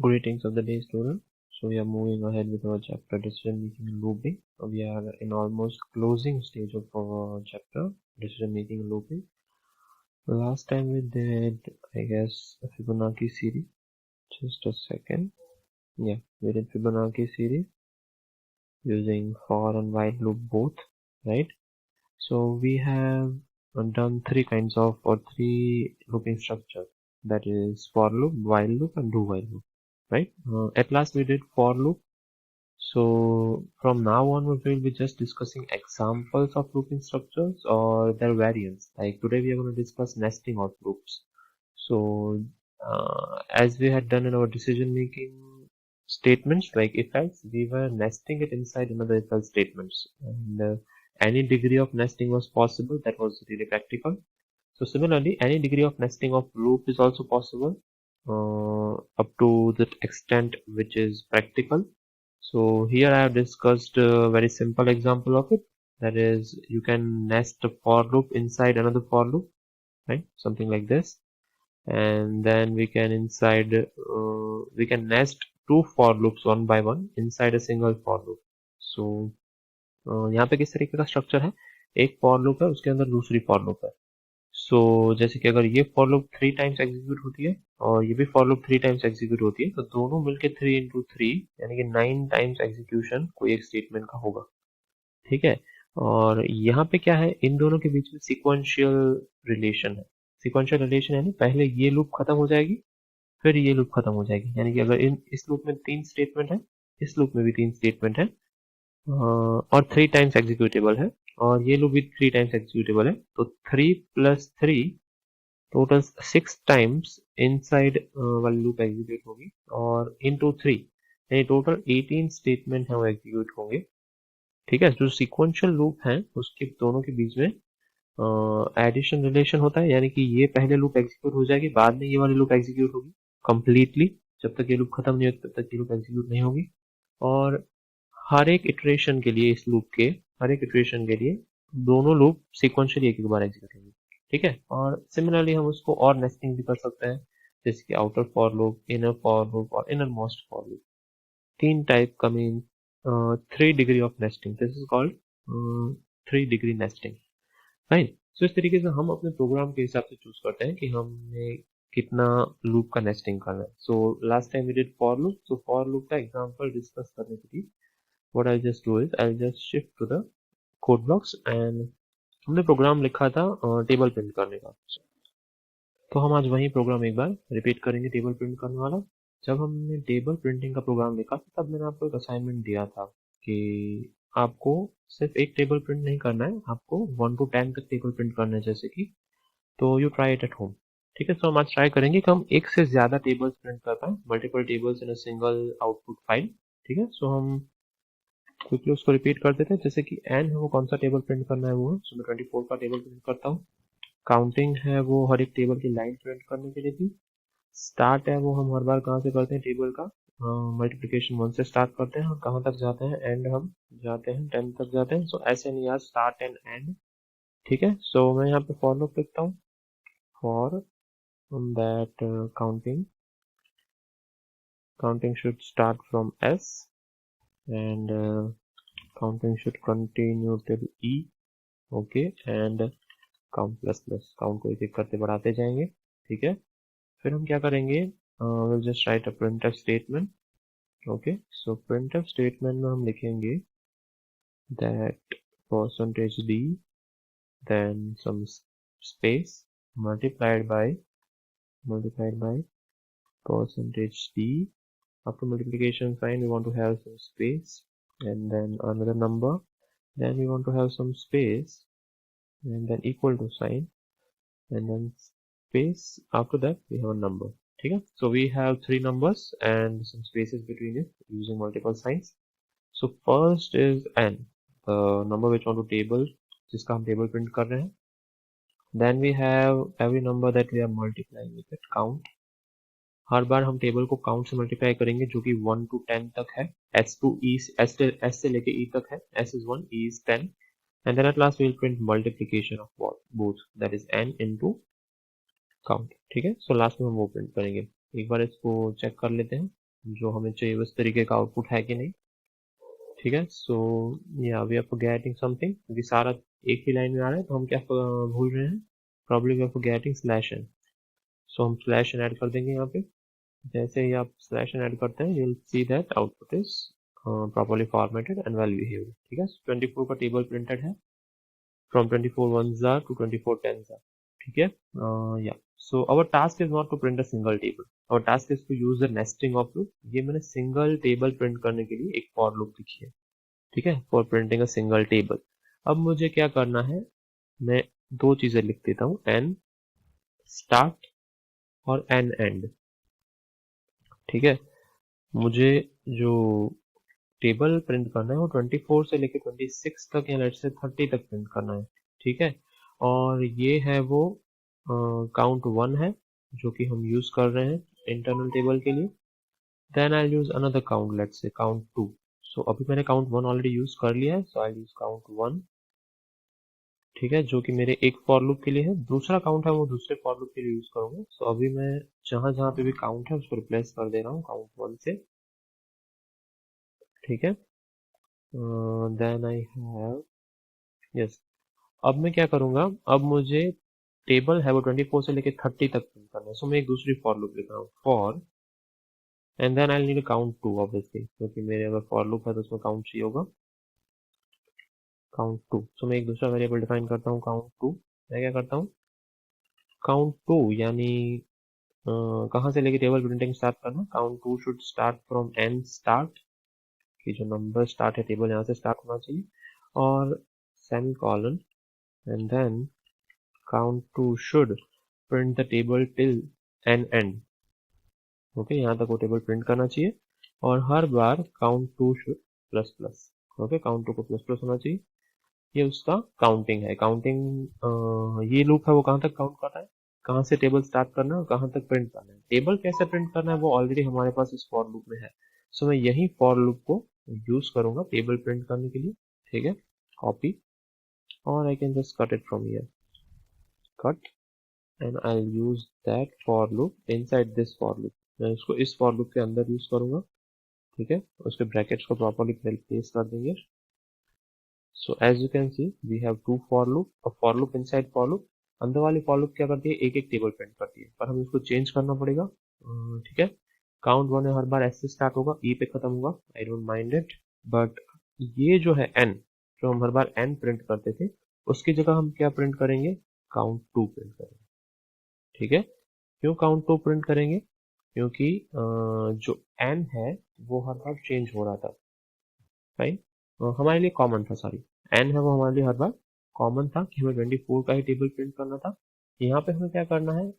Greetings of the day, student. So we are moving ahead with our chapter decision making and looping. We are in almost closing stage of our chapter decision making and looping. Last time we did, I guess, a Fibonacci series. Just a second. Yeah, we did Fibonacci series using for and while loop both, right? So we have done three kinds of or three looping structure. That is for loop, while loop, and do while loop, right? At last we did for loop. So from now on, we will be just discussing examples of looping structures or their variants. Like today, we are going to discuss nesting of loops. So as we had done in our decision making statements, like if else, we were nesting it inside another if else statements, and any degree of nesting was possible. That was really practical. So similarly, any degree of nesting of loop is also possible up to that extent which is practical. So here I have discussed a very simple example of it. That is, you can nest a for loop inside another for loop, right? Something like this. And then we can nest two for loops one by one inside a single for loop. So यहाँ पे किस तरीके का structure है, एक for loop है उसके अंदर दूसरी फॉर लूप है. सो जैसे कि अगर ये फॉर लूप 3 टाइम्स एग्जीक्यूट होती है और ये भी फॉर लूप 3 टाइम्स एग्जीक्यूट होती है, तो दोनों मिलके 3 इंटू 3 यानी कि 9 टाइम्स एग्जीक्यूशन कोई एक स्टेटमेंट का होगा. ठीक है. और यहाँ पे क्या है, इन दोनों के बीच में सिक्वेंशियल रिलेशन है. सिक्वेंशियल रिलेशन यानी पहले ये लूप खत्म हो जाएगी फिर ये लूप खत्म हो जाएगी. यानी कि अगर इस लूप में 3 स्टेटमेंट है, इस लूप में भी 3 स्टेटमेंट है और 3 टाइम्स एग्जीक्यूटेबल है और ये लूप भी 3 टाइम्स एग्जीक्यूटेबल है, तो 3 प्लस 3 टोटल 6 टाइम्स इनसाइड वाली लूप एग्जीक्यूट होगी और इनटू 3 यानी टोटल 18 स्टेटमेंट है वो एग्जीक्यूट होंगे. ठीक है. जो सिक्वेंशियल लूप है उसके दोनों के बीच में एडिशन रिलेशन होता है, यानी कि ये पहले लूप एग्जीक्यूट हो जाएगी, बाद में ये वाली लूप एग्जीक्यूट होगी कंप्लीटली. जब तक ये लूप खत्म नहीं होती तब तक ये लूप एग्जीक्यूट नहीं होगी. और हर एक इटरेशन के लिए, इस लूप के हर एक इटरेशन के लिए दोनों लूप सिक्वेंशियली एक बार एग्जीक्यूट होंगे. ठीक है. और सिमिलरली हम उसको और नेस्टिंग भी कर सकते हैं, जैसे कि outer for loop, inner for loop और इनर मोस्ट फॉर लूप. तीन टाइप का mean 3 degree of nesting. This is called 3 degree nesting. Right. So इस तरीके से हम अपने प्रोग्राम के हिसाब से चूज करते हैं कि हमने कितना लूप का नेस्टिंग करना है. So last time we did for loop. So for loop का एग्जांपल डिस्कस करने के लिए what I'll just do is I'll just shift to the code blocks and हमने प्रोग्राम लिखा था टेबल प्रिंट करने का. तो हम आज वही प्रोग्राम एक बार रिपीट करेंगे, टेबल प्रिंट करने वाला. जब हमने टेबल प्रिंटिंग का प्रोग्राम लिखा था तब मैंने आपको एक असाइनमेंट दिया था कि आपको सिर्फ एक टेबल प्रिंट नहीं करना है, आपको 1 to 10 तक टेबल प्रिंट करना है जैसे कि. तो you try it at home. ठीक है. तो हम आज ट्राई करेंगे कि हम एक से ज्यादा टेबल्स प्रिंट कर पाए, multiple tables in a single output file. ठीक है. सो हम क्विकली उसको रिपीट कर देते हैं. जैसे कि एन है वो कौन सा टेबल प्रिंट करना है वो है, सो मैं 24 का टेबल प्रिंट करता हूँ. काउंटिंग है वो हर एक टेबल की लाइन प्रिंट करने के लिए थी. स्टार्ट है वो हम हर बार कहाँ से करते हैं टेबल का, मल्टीप्लिकेशन 1 से स्टार्ट करते हैं और कहाँ तक जाते हैं, एंड हम जाते हैं 10 तक जाते हैं. So S N E R start and end. ठीक है. सो मैं यहाँ पे फॉर लूप लिखता हूँ. For that counting should start from S and counting should continue till E. Okay. And count plus plus, count को एक एक करते बढ़ाते जाएंगे. ठीक है. फिर हम क्या करेंगे, will just write a printf statement. Okay. So printf statement में हम लिखेंगे that percentage d then some space multiplied by percentage d. After multiplication sign we want to have some space and then another number, then we want to have some space and then equal to sign and then space. After that we have a number. ठीक है. So we have 3 numbers and some spaces between it using multiple signs. So first is n, the number which on to table, जिसका हम table print कर रहे हैं. Then we have every number that we are multiplying with it, count. हर बार हम table को count से multiply करेंगे जो कि 1 to 10 तक है. S to E, S से लेके E तक है. S is 1, E is 10. And then at last we will print multiplication of both, that is n into count. ठीक है. So last में हम वो प्रिंट करेंगे. एक बार इसको चेक कर लेते हैं. जो हमें चाहिए उस तरीके का आउटपुट है कि नहीं। ठीक है, सो या वी आर फॉरगेटिंग समथिंग, क्योंकि सारा एक ही लाइन में आ रहा है, तो हम क्या भूल रहे हैं, problem we are forgetting slash N. So हम स्लैश एन ऐड कर देंगे यहाँ पे। जैसे ही आप स्लैश एन ऐड करते हैं, you will see that output is properly formatted and well behaved. ठीक है, 24 का टेबल प्रिंटेड है from 24 ones are to 24 tens are. ठीक है, yeah. So our task is not to print a single table. Our task is to use the nesting of loop. ये मैंने single table print करने के लिए एक for loop लिखी है। ठीक है, for printing a single table. अब मुझे क्या करना है, मैं दो चीजें लिख देता हूँ, n start और n end। ठीक है, मुझे जो टेबल प्रिंट करना है वो 24 से लेकर 26 तक या लेट से 30 तक प्रिंट करना है। ठीक है, और ये है वो काउंट 1 है जो कि हम यूज कर रहे हैं इंटरनल टेबल के लिए। Then I use another count, let's say count 2। सो अभी मैंने काउंट 1 ऑलरेडी यूज कर लिया है, सो आई यूज काउंट 1। ठीक है, जो कि मेरे एक फॉर लूप के लिए है। दूसरा काउंट है वो दूसरे फॉर लूप के लिए यूज करूंगा। सो अभी मैं जहां जहां पे भी काउंट है उसको रिप्लेस कर दे रहा हूँ काउंट 1 से। ठीक है, देन आई हैव, यस। अब मैं क्या करूंगा, अब मुझे टेबल है वो 24 से लेके 30 तक प्रिंट करना है। सो मैं एक दूसरी फॉर लूप लिख रहा हूँ, for and then I need count 2 obviously, क्योंकि मेरे अगर फॉर लूप है तो उसमें काउंट चाहिए होगा, काउंट 2। सो मैं एक दूसरा वेरिएबल डिफाइन करता हूँ काउंट 2। मैं क्या करता हूँ, काउंट 2 यानी कहाँ से लेके टेबल प्रिंटिंग स्टार्ट करना, count 2 should start from n start, कि जो नंबर स्टार्ट है टेबल यहाँ से स्टार्ट होना चाहिए, और semicolon, and then count 2 should print the table till an end। Okay, यहाँ तक वो टेबल प्रिंट करना चाहिए, और हर बार count 2 should plus plus. Okay, count 2 को प्लस प्लस होना चाहिए। ये उसका काउंटिंग है। काउंटिंग ये लूप है वो कहाँ तक काउंट कर रहा है, कहाँ से टेबल स्टार्ट करना है और कहाँ तक प्रिंट करना है। टेबल कैसे प्रिंट करना है वो ऑलरेडी हमारे पास इस फॉर लूप में है। सो मैं यही फॉर लूप को यूज करूंगा टेबल प्रिंट करने के लिए। ठीक है, कॉपी, और I can just cut it from here, cut, and I'll use that for loop inside this for loop। मैं इसको इस for loop के अंदर यूज करूंगा। ठीक है, उसके ब्रैकेट्स को प्रॉपर्ली प्लेस कर देंगे। So as you can see we have two for loop, a for loop inside for loop। अंदर वाली for loop क्या करती है, एक एक टेबल प्रिंट करती है, पर हमें इसको चेंज करना पड़ेगा। ठीक है, काउंट 1 हर बार ऐसे स्टार्ट होगा, ई पे खत्म होगा, I don't mind it, but ये जो है n, जो हम हर बार n प्रिंट करते थे, उसकी जगह हम क्या प्रिंट करेंगे, काउंट 2 प्रिंट करेंगे। ठीक है, क्यों काउंट 2 प्रिंट करेंगे, क्योंकि जो n है वो हर बार चेंज हो रहा था। फाइन, हमारे लिए कॉमन था, सॉरी, n है वो हमारे लिए हर बार कॉमन था कि हमें 24 का ही टेबल प्रिंट करना था। यहाँ पे हमें क्या करना है,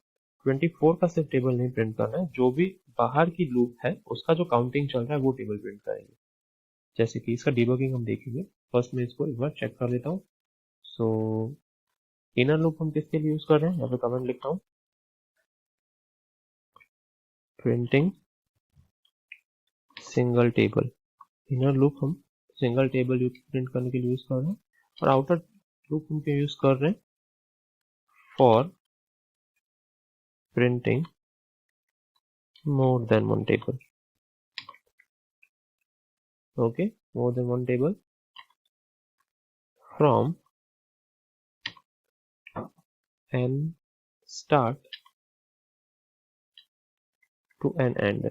24 का सिर्फ टेबल नहीं प्रिंट करना है, जो भी बाहर की लूप है उसका जो काउंटिंग चल रहा है वो टेबल प्रिंट करेंगे। जैसे कि इसका डिबगिंग हम देखेंगे। फर्स्ट मैं इसको एक बार चेक कर लेता हूँ। सो इनर लूप हम किसके लिए यूज कर रहे हैं, यहाँ पे कमेंट लिखता हूँ, printing single table. Inner loop हम सिंगल टेबल प्रिंट करने के लिए यूज कर रहे हैं, और आउटर लूप हम क्या यूज कर रहे हैं, for printing more than one table. Okay, more than one table from n start to n end.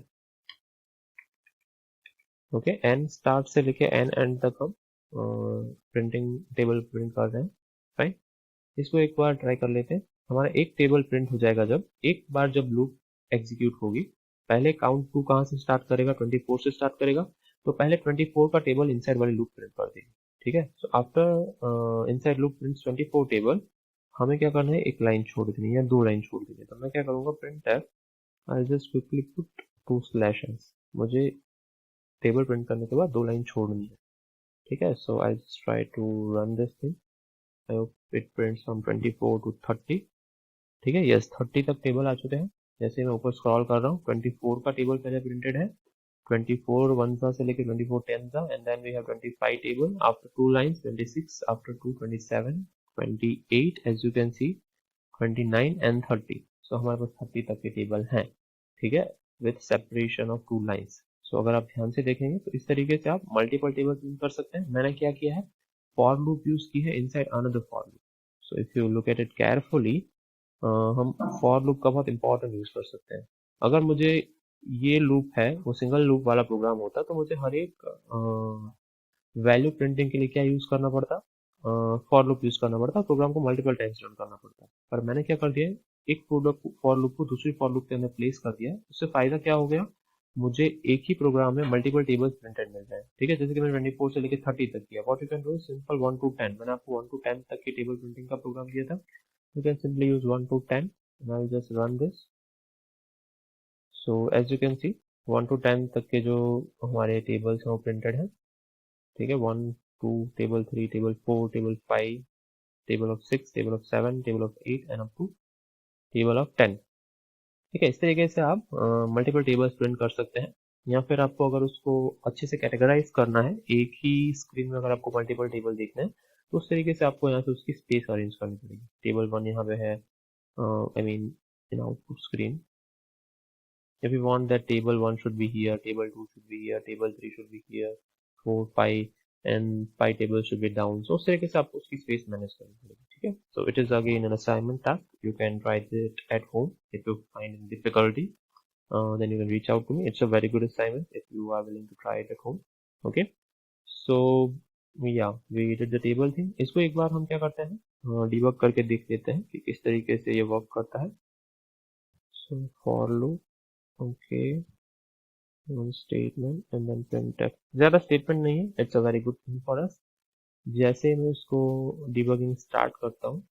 Okay, n start से लेके एन एंड तक हम प्रिंटिंग टेबल प्रिंट कर रहे हैं। राइट, इसको एक बार ट्राई कर लेते हैं। हमारा एक टेबल प्रिंट हो जाएगा जब एक बार जब लूप एग्जीक्यूट होगी। पहले काउंट 2 कहाँ से स्टार्ट करेगा, 24 से स्टार्ट करेगा, तो पहले 24 का टेबल इनसाइड वाली लूप प्रिंट कर देगी। ठीक है, so after inside loop print 24 table, हमें क्या करना है, एक लाइन छोड़ देनी है या दो लाइन छोड़ देनी है। तो मैं क्या करूंगा, print F, I just quickly put 2 slashes. मुझे टेबल प्रिंट करने के बाद दो लाइन छोड़नी है। ठीक है, so I just try to run this thing. I hope it prints from 24 to 30। ठीक है, यस, 30 तक टेबल आ चुके हैं। जैसे मैं ऊपर स्क्रॉल कर रहा हूँ, 24 का टेबल पहले प्रिंटेड है, 24 वंसा से लेकर 24 टेंसा, and then we have 25 table after 2 lines, 26 after 2, 27, 28 as you can see, 29 and 30। सो हमारे पास 30 तक के टेबल हैं। ठीक है, with separation of two lines. So अगर आप ध्यान से देखेंगे तो इस तरीके से आप मल्टीपल टेबल प्रिंट कर सकते हैं। मैंने क्या किया है, फॉर लूप यूज की है inside another for loop. So if you look at it carefully, हम फॉर लूप का बहुत इंपॉर्टेंट यूज कर सकते हैं। अगर मुझे ये लूप है वो सिंगल लूप वाला प्रोग्राम होता तो मुझे हर एक वैल्यू प्रिंटिंग के लिए क्या यूज करना पड़ता, फॉर लूप यूज करना पड़ता, प्रोग्राम को मल्टीपल टाइम्स रन करना पड़ता। पर मैंने क्या कर दिया है, एक प्रोडक्ट फॉर लूप को दूसरी फॉर लूप के अंदर प्लेस कर दिया है। उससे फायदा क्या हो गया, मुझे एक ही प्रोग्राम में मल्टीपल टेबल्स प्रिंटेड मिल जाए। ठीक है, जैसे कि मैंने 24 से लेकर 30 तक किया। What you can do simple 1 to 10, मैंने आपको 1 to 10 तक की टेबल प्रिंटिंग का प्रोग्राम दिया था। You can simply use 1 to 10 and I'll just run this. So as you can see 1 to 10 तक के जो हमारे टेबल्स हैं वो प्रिंटेड हैं। ठीक है, 1 2 table 3 table 4 table 5 table of 6 table of 7 table of 8 and up to table of 10। ठीक है, इस तरीके से आप मल्टीपल टेबल्स प्रिंट कर सकते हैं। या फिर आपको अगर उसको अच्छे से कैटेगराइज करना है, एक ही स्क्रीन में अगर आपको मल्टीपल टेबल देखना है तो उस तरीके से आपको यहाँ से उसकी स्पेस अरेंज करनी पड़ेगी। टेबल 1 यहाँ पे है, I mean in output screen. If you want that table 1 should be here, table 2 should be here, table 3 should be here, 4 5 and 5 tables should be down. So उस तरीके से आपको उसकी स्पेस मैनेज करनी पड़ेगी। ठीक है, so it is again an assignment task. You can try it at home. If you find any difficulty, then you can reach out to me. It's a very good assignment if you are willing to try it at home. Okay, so yeah, we did the table thing. इसको एक बार हम क्या करते हैं, debug करके देख लेते हैं कि किस तरीके से ये वर्क करता है। So for loop, okay, one statement and then printf। ज्यादा स्टेटमेंट नहीं है, it's a very good thing for us. जैसे मैं उसको डिबगिंग स्टार्ट करता हूँ,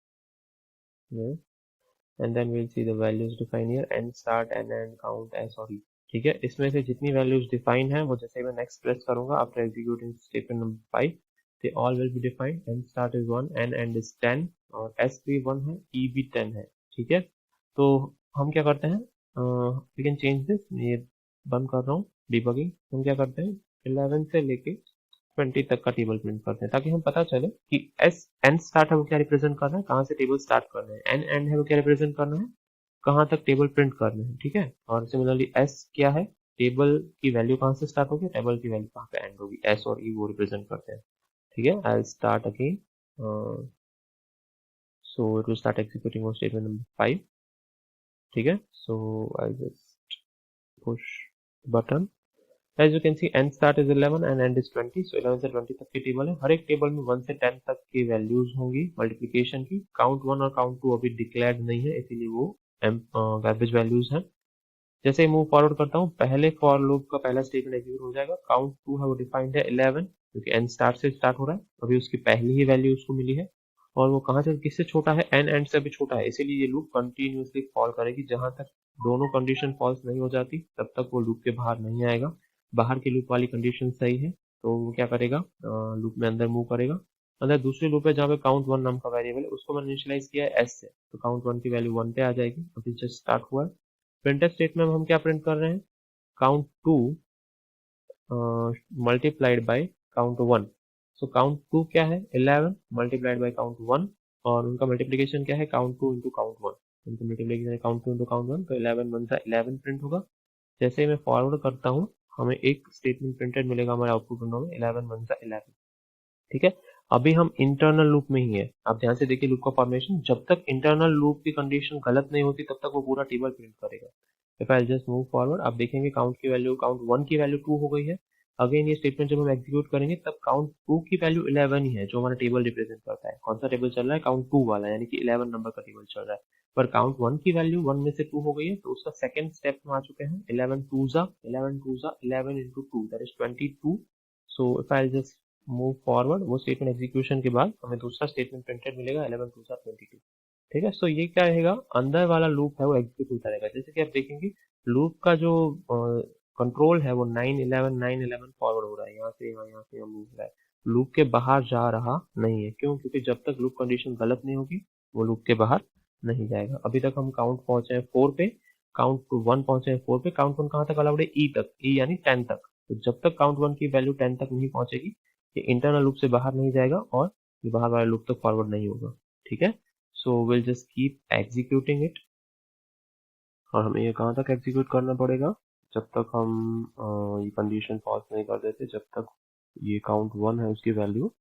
and then will see the values define here, and start and end count as और। ठीक है, इसमें से जितनी वैल्यूज डिफाइन है वो जैसे मैं नेक्स्ट प्रेस करूंगा after executing statement number 5, they all will be defined. And start is 1 and and is 10 और एस भी 1 है, ई भी 10 है। ठीक है, तो हम क्या करते हैं, वी कैन चेंज दिस। ये बंद कर रहा हूँ डिबगिंग। हम क्या करते हैं, 11 से लेके 20 तक का टेबल प्रिंट करते हैं ताकि हम पता चले कि एस एन स्टार्ट है वो क्या रिप्रेजेंट करना है, कहाँ से टेबल स्टार्ट करना है, एन एंड है वो क्या रिप्रेजेंट करना है, कहाँ तक टेबल प्रिंट करना है। ठीक है, और सिमिलरली एस क्या है, टेबल की वैल्यू कहाँ से स्टार्ट होगी, टेबल की वैल्यू कहाँ पे एंड होगी। एस और ई वो रिप्रेजेंट करते हैं। ठीक है, I start again. So it will start executing on statement number 5। ठीक है, so I just push button. As you can see, n start is 11 and end is 20. So 11 से 20 तक की टेबल है। हर एक टेबल में 1 से 10 तक की वैल्यूज होंगी मल्टीप्लिकेशन की। काउंट 1 और काउंट 2 अभी डिक्लेयर्ड नहीं है, इसीलिए वो गार्बेज वैल्यूज हैं। जैसे ही मूव फॉरवर्ड करता हूँ, पहले फॉर लूप का पहला स्टेटमेंट एग्जीक्यूट हो जाएगा। काउंट 2 है वो डिफाइंड है 11, क्योंकि n स्टार्ट से स्टार्ट हो रहा है, अभी उसकी पहली ही वैल्यू उसको मिली है। और वो कहाँ से किससे छोटा है, n एंड से भी छोटा है, इसीलिए ये लूप कंटिन्यूसली फॉल करेगी। जहां तक दोनों कंडीशन फॉल्स नहीं हो जाती तब तक वो लूप के बाहर नहीं आएगा। बाहर की लूप वाली कंडीशन सही है तो वो क्या करेगा, लूप में अंदर मूव करेगा। अंदर दूसरी लूप है जहाँ पे काउंट 1 नाम का वेरिएबल है, उसको मैंने इनिशियलाइज किया है s से, तो काउंट 1 की वैल्यू 1 पे आ जाएगी। अभी जस्ट स्टार्ट हुआ है। प्रिंटफ स्टेटमेंट में हम क्या प्रिंट कर रहे हैं, count 2 multiplied by count 1। So count 2 क्या है, 11 मल्टीप्लाइड बाय काउंट 1, और उनका मल्टीप्लिकेशन क्या है, काउंट 2 इंटू काउंट 1। उनका मल्टीप्लिकेशन है काउंट 2 इंटू काउंट 1, तो 11 1 सा 11 प्रिंट होगा। जैसे ही मैं फॉरवर्ड करता हूँ, हमें एक स्टेटमेंट प्रिंटेड मिलेगा हमारे आउटपुट विंडो में, 11 1 सा 11। ठीक है, अभी हम इंटरनल लूप में ही है। आप ध्यान से देखिए लूप का फॉर्मेशन, जब तक इंटरनल लूप की कंडीशन गलत नहीं होती तब तक वो पूरा टेबल प्रिंट करेगा। If I just move forward, आप देखेंगे काउंट की वैल्यू, काउंट 1 की वैल्यू 2 हो गई है। अगेन ये स्टेटमेंट जब हम एग्जीक्यूट करेंगे तब काउंट 2 की वैल्यू 11 ही है, जो हमारा टेबल रिप्रेजेंट करता है। कौन सा टेबल चल रहा है, काउंट 2 वाला, यानी कि 11 नंबर का टेबल चल रहा है। पर काउंट 1 की वैल्यू 1 में से 2 हो गई है, तो उसका सेकंड स्टेप में आ चुके हैं। 11 2 ज़ा 11 into 2 that is 22। So if I just move forward, वो स्टेटमेंट एग्जीक्यूशन के बाद हमें दूसरा स्टेटमेंट प्रिंटेड मिलेगा, 11 2 सा 22। ठीक है, सो ये क्या रहेगा, अंदर वाला लूप है वो एग्जीक्यूट होता रहेगा। जैसे कि आप देखेंगे लूप का जो कंट्रोल है वो 9 11 फॉरवर्ड हो रहा है, यहाँ से यहाँ से यहाँ मूव हो रहा है। लूप के बाहर जा रहा नहीं है, क्यों, क्योंकि जब तक लूप कंडीशन गलत नहीं होगी वो लूप के बाहर नहीं जाएगा। अभी तक हम काउंट पहुंचे हैं 4 पे, काउंट 1 पहुंचे हैं 4 पे, काउंट 1 कहाँ तक अलाउड है, ई तक, ई यानी 10 तक। तो जब तक काउंट 1 की वैल्यू 10 तक नहीं पहुंचेगी, ये इंटरनल लूप से बाहर नहीं जाएगा और ये बाहर वाला लूप तक फॉरवर्ड नहीं होगा। ठीक है, so will just keep executing it. और हमें ये कहाँ तक एग्जीक्यूट करना पड़ेगा, जब तक हम ये कंडीशन फॉल्स नहीं कर देते, जब तक ये काउंट 1 है उसकी वैल्यू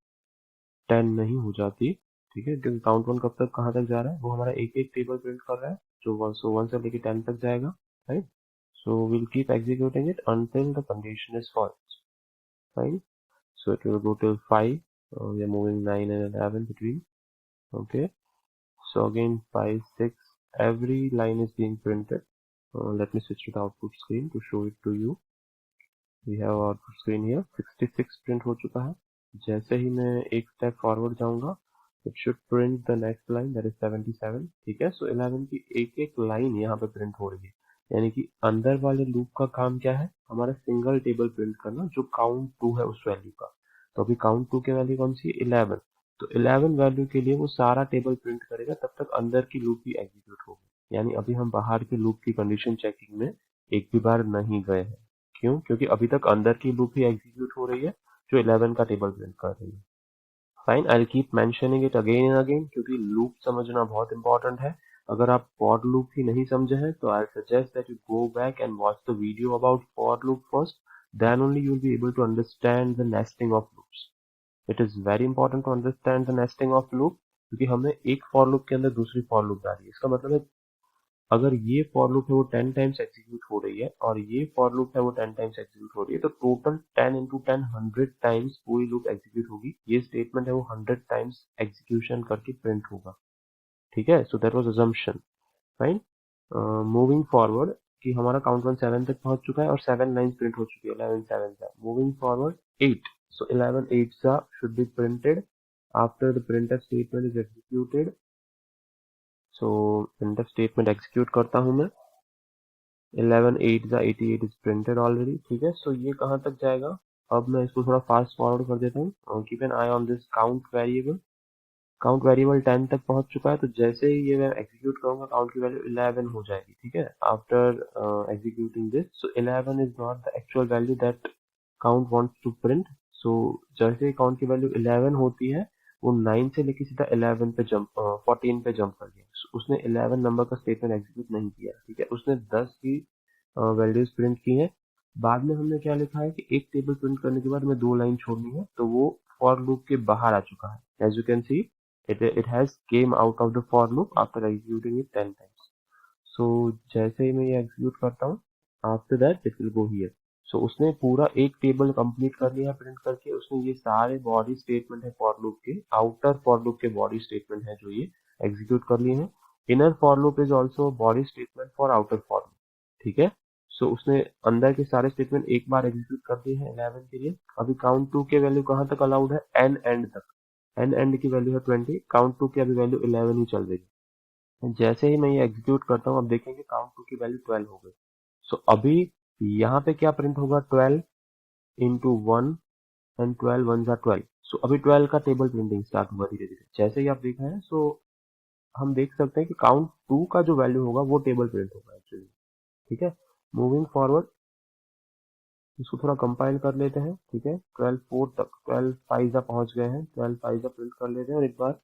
10 नहीं हो जाती। ठीक है, क्योंकि काउंट 1 कब तक कहाँ तक जा रहा है, वो हमारा एक एक टेबल प्रिंट कर रहा है जो 1 से लेके 10 तक जाएगा, right. So we'll keep executing it until the condition is false, right? So it will go till 5. We are moving 9 and 11 between. Okay. So again 5, 6. Every line is being printed. Let me switch to the output screen to show it to you. We have output screen here. 66 print हो चुका है. जैसे ही मैं एक step forward जाऊंगा, it should print the next line, that is 77. ठीक है. So 11 की एक एक लाइन यहाँ पे प्रिंट हो रही है. यानी कि अंदर वाले लूप का काम क्या है, हमारा सिंगल टेबल प्रिंट करना जो काउंट 2 है उस वैल्यू का. तो अभी काउंट 2 की वैल्यू कौन सी है, 11. तो 11 वैल्यू के लिए वो सारा टेबल प्रिंट करेगा, तब तक अंदर की लूप भी एग्जीक्यूट होगी. यानी अभी हम बाहर की लूप की कंडीशन चेकिंग में एक भी बार नहीं गए हैं. क्यों? क्योंकि अभी तक अंदर की लूप ही एग्जीक्यूट हो रही है जो 11 का टेबल प्रिंट कर रही है. Fine, I will keep mentioning it again and again क्योंकि लूप समझना बहुत इंपॉर्टेंट है. अगर आप फॉर लूप ही नहीं समझे हैं तो I suggest that you go back and watch the video about for loop first. Then only you will be able to understand the nesting of loops. It is very important to understand the nesting of loop, क्योंकि हमने एक for loop के अंदर दूसरी for loop डाली है. इसका मतलब है अगर ये फॉर लूप है वो 10 टाइम्स एग्जीक्यूट हो रही है और ये फॉर लूप है वो 10 टाइम्स एग्जीक्यूट हो रही है, तो टोटल 10 इंटू 10 100 टाइम्स पूरी लूप एग्जीक्यूट होगी. ये स्टेटमेंट है वो 100 टाइम्स एग्जीक्यूशन करके प्रिंट होगा. ठीक है. So that was assumption, right. Moving forward कि हमारा काउंट 1 7 तक पहुंच चुका है और 7 लाइंस प्रिंट हो चुकी है. 11 7 सा. Moving forward 8. सो 11 8 सा should be printed after the printf statement is executed. So printf statement execute करता हूं मैं. 11 8 ज़ा 88 इज प्रिंटेड ऑलरेडी. ठीक है. सो ये कहाँ तक जाएगा, अब मैं इसको थोड़ा फास्ट फॉरवर्ड कर देता हूँ. Keep an I on this count variable. Count variable 10 तक पहुंच चुका है, तो जैसे ही ये मैं एग्जीक्यूट करूंगा काउंट की वैल्यू 11 हो जाएगी. ठीक है. After executing this, so 11 is not the actual value that count wants to print. So जैसे ही काउंट की वैल्यू 11 होती है, वो 9 से लेके सीधा 11 पे जंप 14 पे जंप कर गया. So, उसने 11 नंबर का स्टेटमेंट एग्जीक्यूट नहीं किया. ठीक है. उसने 10 की वैल्यूज प्रिंट की हैं. बाद में हमने क्या लिखा है कि एक टेबल प्रिंट करने के बाद हमें 2 लाइन छोड़नी है, तो वो फॉर लूप के बाहर आ चुका है. As you can see it has came out of the for loop after executing it 10 times. So जैसे ही मैं ये एग्जीक्यूट करता हूँ, after that it will go here. So उसने पूरा एक टेबल कंप्लीट कर लिया प्रिंट करके. उसने ये सारे बॉडी स्टेटमेंट है फॉर लूप के, आउटर फॉर लूप के बॉडी स्टेटमेंट है जो ये एग्जीक्यूट कर लिए हैं. Inner for loop is also body statement for outer for loop. ठीक है. सो उसने अंदर के सारे स्टेटमेंट एक बार एग्जीक्यूट कर दिए हैं 11 के लिए. अभी काउंट 2 के वैल्यू कहाँ तक अलाउड है, एन एंड तक. एन एंड की वैल्यू है 20. काउंट 2 की अभी वैल्यू 11 ही चल रही है. जैसे ही मैं ये एग्जीक्यूट करता हूँ, अब देखेंगे काउंट 2 की वैल्यू 12 हो गई. सो अभी यहाँ पे क्या प्रिंट होगा, 12 इंटू 1 एंड 12 1 ज़ा 12. सो अभी 12 का टेबल प्रिंटिंग स्टार्ट हुआ धीरे धीरे. जैसे ही आप देख रहे हैं, सो हम देख सकते हैं कि काउंट 2 का जो वैल्यू होगा वो टेबल प्रिंट होगा एक्चुअली. ठीक है. मूविंग फॉरवर्ड, इसको थोड़ा कंपाइल कर लेते हैं. ठीक है. 12 4 तक 12 5 ज़ा पहुंच गए हैं. 12 5 ज़ा प्रिंट कर लेते हैं और एक बार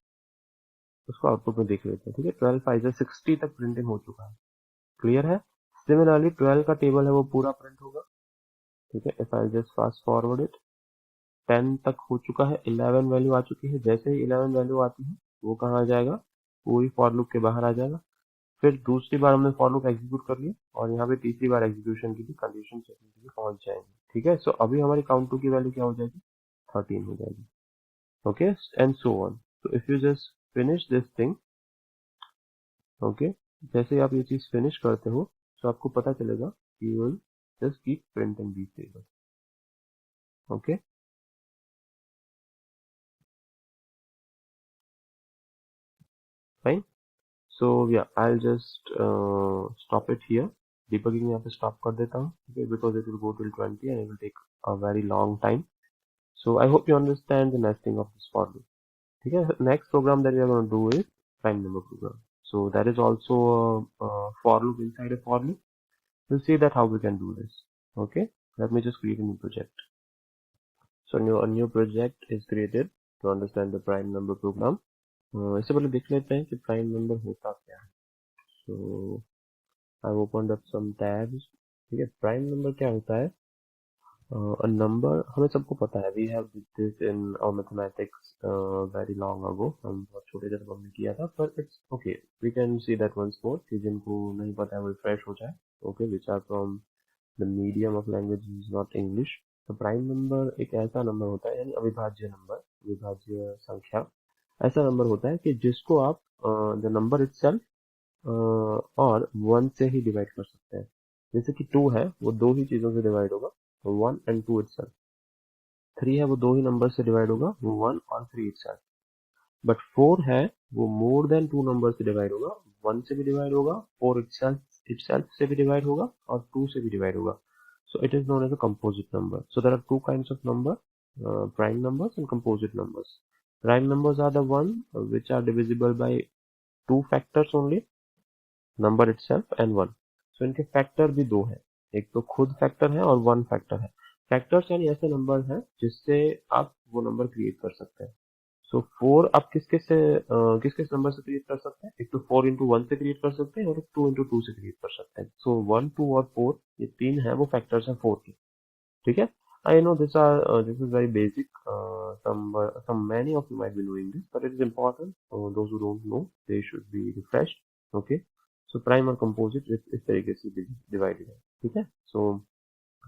उसको आउटपुट में देख लेते हैं. ठीक है. 12 5 ज़ा 60 तक प्रिंटिंग हो चुका है. क्लियर है. सिमिलरली 12 का टेबल है वो पूरा प्रिंट होगा. ठीक है. If I just fast forward it, 10 तक हो चुका है. 11 वैल्यू आ चुकी है. जैसे ही 11 वैल्यू आती है, वो कहाँ आ जाएगा, पूरी फॉर लूप के बाहर आ जाएगा. फिर दूसरी बार हमने फॉर लूप एग्जीक्यूट कर लिया और यहाँ पे तीसरी बार एग्जीक्यूशन की भी कंडीशन चेकिंग के लिए पहुंच जाएंगे. ठीक है. सो अभी हमारी काउंट 2 की वैल्यू क्या हो जाएगी, 13 हो जाएगी. ओके. And so on. तो if you just finish this thing, okay, जैसे आप ये चीज फिनिश करते हो तो आपको पता चलेगा you will just keep printing these table. Okay. Fine. So या I will just stop it here. Debugging यहाँ पे स्टॉप कर देता हूँ. Okay. Because it will go till 20 and it will take a very long time. So I hope you understand the nesting of this for loop. ठीक है. Next program that we are going to do is prime number program. So that is also a for loop inside a for loop. We'll see that how we can do this. Okay. Let me just create a new project. So a new project is created to understand the prime number program. इससे पहले देख लेते हैं कि prime number होता क्या है. So I've opened up some tabs ठीक है, प्राइम नंबर क्या होता है? नंबर हमें सबको पता है, we have this in our mathematics very long ago, हम बहुत छोटे थे तब हमने किया था, पर it's okay, we can see that once more, कि जिनको नहीं पता है वो रिफ्रेश हो जाए। Okay, which are from the medium of language is not English. तो प्राइम नंबर एक ऐसा नंबर होता है, यानी अविभाज्य नंबर, अविभाज्य संख्या, ऐसा नंबर होता है कि जिसको आप द नंबर इटसेल्फ और वन से ही डिवाइड कर सकते हैं। जैसे कि टू है, वो दो ही चीजों से डिवाइड होगा, one and two itself. Three है, वो दो ही नंबर से डिवाइड होगा, वो वन और थ्री इटसेल्फ। बट फोर है, वो मोर देन टू नंबर से डिवाइड होगा, वन से भी डिवाइड होगा, फोर इटसेल्फ से भी डिवाइड होगा, और टू से भी डिवाइड होगा। So it is known as a composite number. So there are two kinds of number, prime numbers and composite numbers. Prime numbers are the one which are divisible by two factors only, number itself and one. So इनके factor भी दो हैं, एक तो खुद factor है और one factor है। फैक्टर्स यानी ऐसे नंबर हैं जिससे आप वो नंबर क्रिएट कर सकते हैं। सो फोर आप किस किस नंबर से क्रिएट कर सकते हैं? एक तो फोर इंटू वन से क्रिएट कर सकते हैं, और एक टू इंटू टू से क्रिएट कर सकते हैं। सो वन, टू और फोर, ये तीन है वो फैक्टर्स हैं फोर के। ठीक है, I know this is very basic, some many of you might be knowing this, but it is important, those who don't know they should be refreshed. Okay, so prime और composite इस तरीके से divided है। ठीक है, सो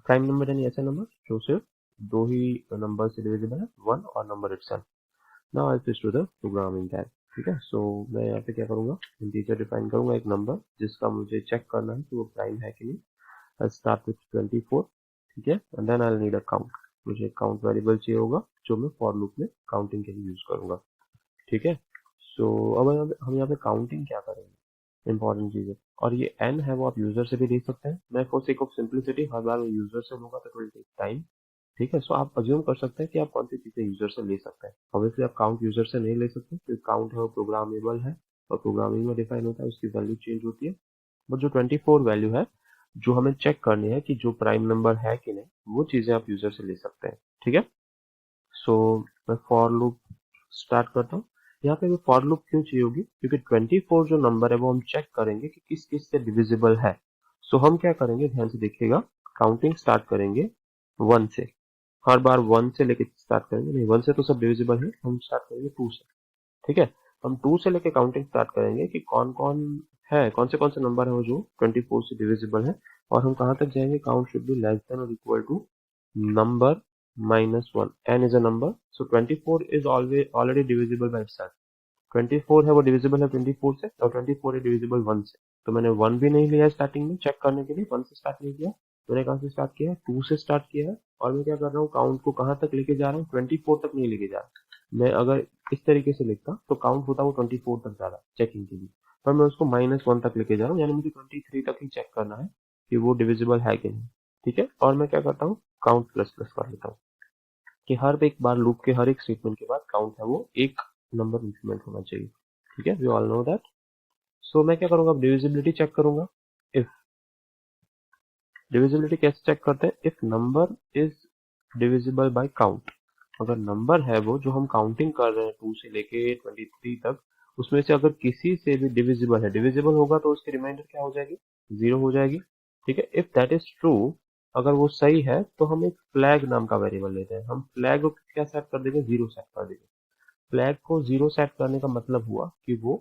prime number यानी ऐसा number जो सिर्फ दो ही नंबर से डिविजिबल है, वन और number itself. Now I switch to the programming tab. ठीक है, सो मैं यहाँ पे क्या करूंगा, इंटीजर डिफाइन करूंगा एक नंबर जिसका मुझे चेक करना है कि वो प्राइम है कि नहीं। I start with 24। ठीक है, and then I need a count, मुझे काउंट वेरिएबल चाहिए होगा जो मैं फॉर लूप में काउंटिंग के लिए यूज करूंगा। ठीक है, सो अब हम यहाँ पे काउंटिंग क्या करेंगे, इंपॉर्टेंट चीज है। और ये एन है वो आप यूजर से भी ले सकते हैं, मैं फॉर सेक ऑफ सिंप्लिसिटी हर बार मैं यूजर से लूंगा तो इट विल टेक टाइम। ठीक है, सो आप अज्यूम कर सकते हैं कि आप कौन सी चीजें यूजर से ले सकते हैं। ऑब्वियसली आप काउंट यूजर से नहीं ले सकते, क्योंकि काउंट है वो प्रोग्रामेबल है, और प्रोग्रामिंग में डिफाइन होता है, उसकी वैल्यू चेंज होती है। बट जो 24 वैल्यू है, जो हमें चेक करनी है कि जो प्राइम नंबर है कि नहीं, वो चीजें आप यूजर से ले सकते हैं। ठीक है, सो मैं फॉर लूप स्टार्ट करता हूँ। यहाँ पे फॉर लूप क्यों चाहिए होगी, क्योंकि 24 जो नंबर है वो हम चेक करेंगे कि किस किस से डिविजिबल है। सो हम क्या करेंगे, ध्यान से देखिएगा, काउंटिंग स्टार्ट करेंगे वन से, हर बार वन से लेके स्टार्ट करेंगे, नहीं वन से तो सब डिविजिबल है, हम स्टार्ट करेंगे टू से। ठीक है, हम टू से लेके काउंटिंग स्टार्ट करेंगे कि कौन कौन है, कौन से नंबर है वो जो 24 से डिविजिबल है, और हम कहाँ तक जाएंगे, count should be less than और equal to number minus 1, n is a number, so 24 is always already divisible by itself। 24 है वो डिविजिबल है 24 से, और 24 है डिविजिबल 1 से। तो मैंने 1 भी नहीं लिया स्टार्टिंग में चेक करने के लिए, 1 से स्टार्ट नहीं किया, मैंने कहाँ से स्टार्ट किया है, 2 से स्टार्ट किया है। और मैं क्या कर रहा हूँ, काउंट को कहाँ तक लेके जा रहा हूँ, 24 तक नहीं लेके जा रहा। मैं अगर इस तरीके से लिखता तो काउंट होता वो 24 तक जा रहा चेकिंग के लिए, पर मैं उसको -1 तक लेके जा रहा हूँ, यानी मुझे 23 तक ही चेक करना है कि वो डिविजिबल है कि नहीं। ठीक है, और मैं क्या करता हूँ, काउंट प्लस प्लस कर लेता हूँ, कि हर एक बार लूप के हर एक स्टेटमेंट के बाद काउंट है वो एक नंबर इंक्रीमेंट होना चाहिए। ठीक है, वी ऑल नो दैट। सो मैं क्या करूंगा, अब डिविजिबिलिटी चेक करूंगा। इफ डिविजिबिलिटी कैसे चेक करते हैं, if number is divisible bye count, अगर नंबर है वो जो हम काउंटिंग कर रहे हैं 2 से लेके 23 तक, उसमें से अगर किसी से भी डिविजिबल है, डिविजिबल होगा तो उसकी रिमाइंडर क्या हो जाएगी, 0 हो जाएगी। ठीक है, इफ दैट इज ट्रू, अगर वो सही है तो हम एक फ्लैग नाम का वेरिएबल लेते हैं, हम फ्लैग को क्या सेट कर देंगे, 0 सेट कर देंगे। फ्लैग को 0 सेट करने का मतलब हुआ कि वो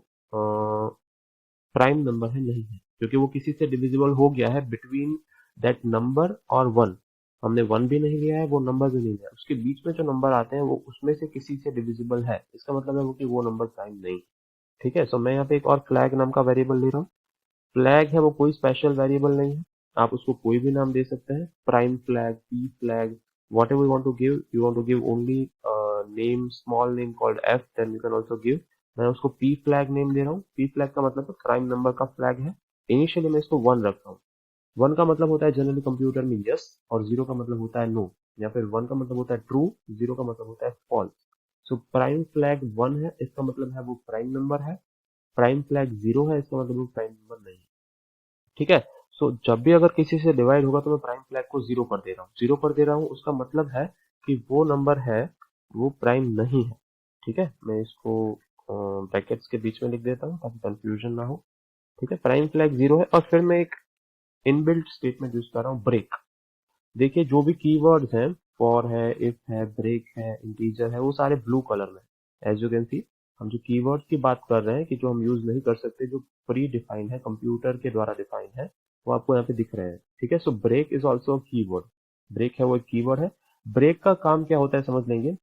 प्राइम नंबर है नहीं है, क्योंकि वो किसी से डिविजिबल हो गया है बिटवीन दैट नंबर और वन। हमने वन भी नहीं लिया है, वो नंबर भी नहीं लिया, उसके बीच में जो नंबर आते हैं वो उसमें से किसी से डिविजिबल है, इसका मतलब है वो कि वो नंबर प्राइम नहीं। ठीक है, सो मैं यहाँ पे एक और फ्लैग नाम का वेरिएबल ले रहा हूँ। फ्लैग है वो कोई स्पेशल वेरिएबल नहीं है, आप उसको कोई भी नाम दे सकते हैं, prime flag, P flag, whatever you want to give, you want to give only name, small name called F, then you can also give. मैं उसको पी फ्लैग नेम दे रहा हूँ, पी फ्लैग का मतलब है प्राइम नंबर का flag है। Initially मैं इसको वन रख रहा हूँ, वन का मतलब होता है जनरली कंप्यूटर में यस, और जीरो का मतलब होता है नो, या फिर वन का मतलब होता है ट्रू, जीरो का मतलब होता है false. So prime flag one है, इसका मतलब है वो प्राइम नंबर है। प्राइम फ्लैग जीरो है, इसका मतलब वो प्राइम नंबर नहीं है। ठीक है, सो जब भी अगर किसी से डिवाइड होगा तो मैं प्राइम फ्लैग को जीरो कर दे रहा हूँ, जीरो कर दे रहा हूँ, उसका मतलब है कि वो नंबर है वो प्राइम नहीं है। ठीक है, मैं इसको ब्रैकेट्स के बीच में लिख देता हूँ ताकि कंफ्यूजन ना हो। ठीक है, प्राइम फ्लैग जीरो है, और फिर मैं एक इनबिल्ट स्टेटमेंट यूज कर रहा हूँ ब्रेक। देखिए जो भी कीवर्ड्स हैं, फॉर है, इफ है, ब्रेक है, इंटीजर है, वो सारे ब्लू कलर में। एज यू कैन सी, हम जो कीवर्ड की बात कर रहे हैं कि जो हम यूज नहीं कर सकते, जो प्री डिफाइंड है, कंप्यूटर के द्वारा डिफाइंड है, वो आपको यहाँ पे दिख रहे हैं। ठीक है, so break is also keyword. Break है वो एक कीवर्ड है। ब्रेक का काम क्या होता है समझ लेंगे।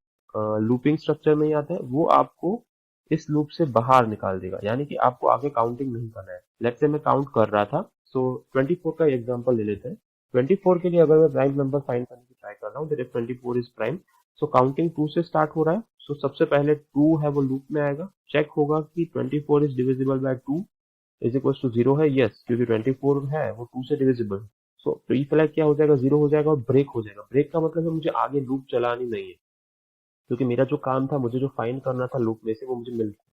लूपिंग स्ट्रक्चर में ही आता है, वो आपको इस लूप से बाहर निकाल देगा, यानी कि आपको आगे काउंटिंग नहीं करना है। लेट्स से मैं काउंट कर रहा था, सो 24 का एग्जांपल ले लेते हैं। 24 के लिए अगर मैं प्राइम नंबर फाइंड करने की ट्राई कर रहा हूँ, that is 24 is prime. So counting 2 से स्टार्ट हो रहा है। सो सबसे पहले 2 है वो लूप में आएगा, चेक होगा कि 24 is divisible by 2 is equal to 0 है। यस, क्योंकि 24 है वो 2 से डिविजिबल। सो प्री फ्लैग क्या हो जाएगा, 0 हो जाएगा और ब्रेक हो जाएगा। ब्रेक का मतलब है मुझे आगे लूप चलानी नहीं है, क्योंकि मेरा जो काम था, मुझे जो फाइंड करना था लूप में से, वो मुझे मिल गया।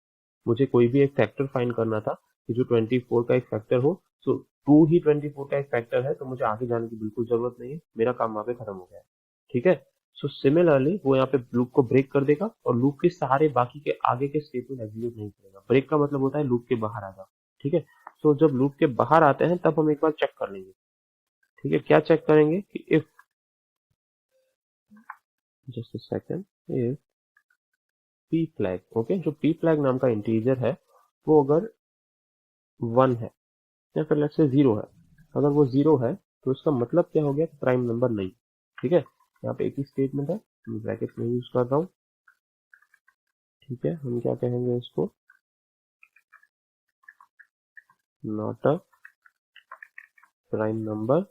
मुझे कोई भी एक फैक्टर फाइंड करना था कि जो 24 का एक फैक्टर हो। सो 2 ही 24 का एक फैक्टर है, तो मुझे आगे जाने की बिल्कुल जरूरत नहीं है, मेरा काम वहां पे खत्म हो गया है। ठीक है, सो सिमिलरली वो यहाँ पे लूप को ब्रेक कर देगा और लूप के सारे बाकी के आगे के स्टेटमेंट एग्जीक्यूट नहीं करेगा। ब्रेक का मतलब होता है लूप के बाहर आ जाओ। ठीक है, सो जब लूप के बाहर आते हैं तब हम एक बार चेक कर लेंगे। ठीक है, क्या चेक करेंगे कि if, just a second, if P flag, okay, जो पी फ्लैग नाम का इंटीजर है वो अगर 1 है या फिर लेट्स से 0 है, अगर वो 0 है तो इसका मतलब क्या हो गया, प्राइम नंबर नहीं। ठीक है, यहाँ पे एक ही स्टेटमेंट है, मैं ब्रैकेट में यूज कर रहा हूँ। ठीक है, हम क्या कहेंगे इसको, नॉट अ प्राइम नंबर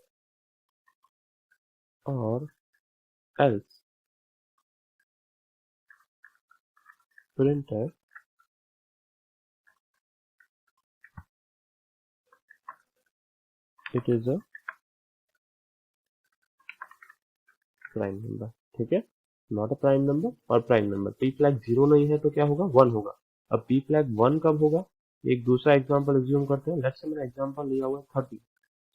और else printer it is a prime number. ठीक है, नॉट अ प्राइम नंबर और प्राइम नंबर। पी फ्लैग 0 नहीं है तो क्या होगा, 1 होगा। अब पी फ्लैग 1 कब होगा, एक दूसरा एग्जांपल एज्यूम करते हैं। लेट्स से मैंने एग्जांपल लिया हुआ है 30।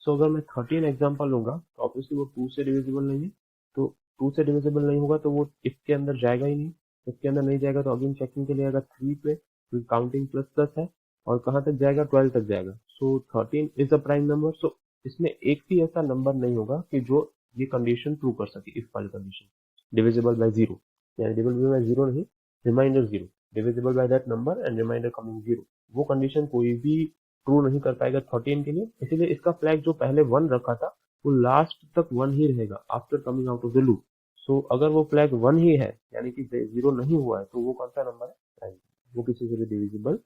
सो अगर मैं 13 एग्जांपल लूंगा तो ऑब्वियसली वो 2 से डिविजिबल नहीं है। तो 2 से डिविजिबल नहीं होगा तो वो इफ के अंदर जाएगा ही नहीं। इफ के अंदर नहीं जाएगा तो अगेन चेकिंग के लिए आएगा 3 पे, क्योंकि काउंटिंग प्लस प्लस है। और कहाँ तक जाएगा, 12 तक जाएगा। सो 13 इज अ प्राइम नंबर। सो इसमें एक भी ऐसा नंबर नहीं होगा कि जो ये कंडीशन प्रूव कर सके, इफ वाली कंडीशन, डिविजिबल बाय 0, यानी डिविजिबल बाय 0 नहीं, remainder 0, divisible by that number and remainder coming 0। वो कंडीशन कोई भी ट्रू नहीं कर पाएगा 13 के लिए। इसीलिए इसका फ्लैग जो पहले 1 रखा था वो लास्ट तक 1 ही रहेगा after coming out of the loop. So अगर वो फ्लैग 1 ही है, यानी कि 0 नहीं हुआ है, तो वो कौन सा नंबर है, प्राइम। वो किसी से भी डिविजिबल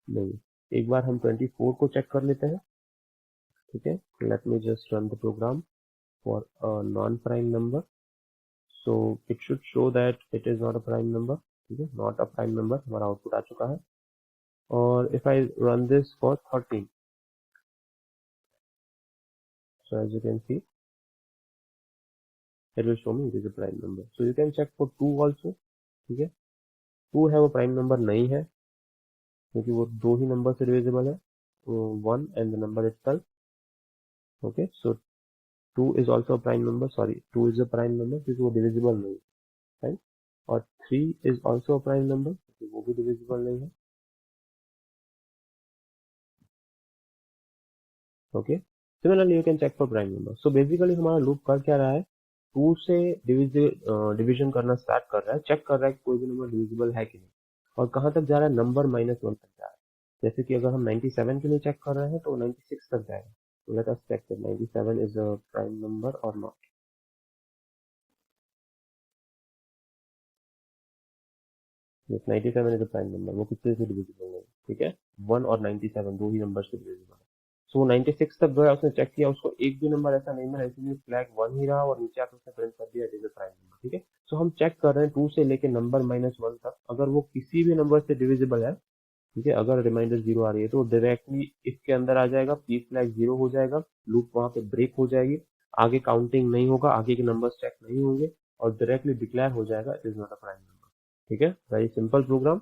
नहीं। एक बार हम 24 को चेक कर लेते हैं। ठीक है, let me just run the program for a non prime number. So it should show that it is not a prime number. ठीक है, नॉट अ प्राइम नंबर हमारा आउटपुट आ चुका है। और if I run this for 13, so as you can see, it will show me it is a prime number. So you can check for 2 also. ठीक है, 2 है वो प्राइम नंबर नहीं है, क्योंकि वो दो ही नंबर से डिविजिबल है, 1 and the number itself. Okay, so 2 is also prime number, sorry 2 is a prime number क्योंकि वो डिविजिबल नहीं है, राइट। और 3 is also a prime number क्योंकि वो भी डिविजिबल नहीं है। Okay, similarly you can check for prime number. So basically हमारा लूप कर क्या रहा है, 2 से डिवीजन करना स्टार्ट कर रहा है, चेक कर रहा है कि कोई भी नंबर डिविजिबल है कि नहीं। और कहाँ तक जा रहा है, नंबर -1 तक जा रहा है। जैसे कि अगर हम 97 के लिए चेक कर रहे हैं तो 96 तक जाएगा। तो let us check that 97 is a prime number और not. Yes, 97 is a prime number, वो किसी से डिविजिबल नहीं। ठीक है, 1 और 97 दो ही नंबर से डिविजिबल है। सो 96 तक गया, उसने चेक किया, उसको एक भी नंबर ऐसा नहीं मिला, इसलिए फ्लैग 1 ही रहा और नीचे आकर उसने प्रिंट कर दिया it is a prime number. ठीक है, सो हम चेक कर रहे हैं 2 से लेके नंबर -1 तक, अगर वो किसी भी नंबर से डिविजिबल है। ठीक है, अगर रिमाइंडर 0 आ रही है तो डायरेक्टली इफ के अंदर आ जाएगा, पी फ्लैग 0 हो जाएगा, लूप वहां पे ब्रेक हो जाएगी, आगे काउंटिंग नहीं होगा, आगे के नंबर्स चेक नहीं होंगे और डायरेक्टली डिक्लेयर हो जाएगा it is not a prime number. ठीक है, वेरी सिंपल प्रोग्राम।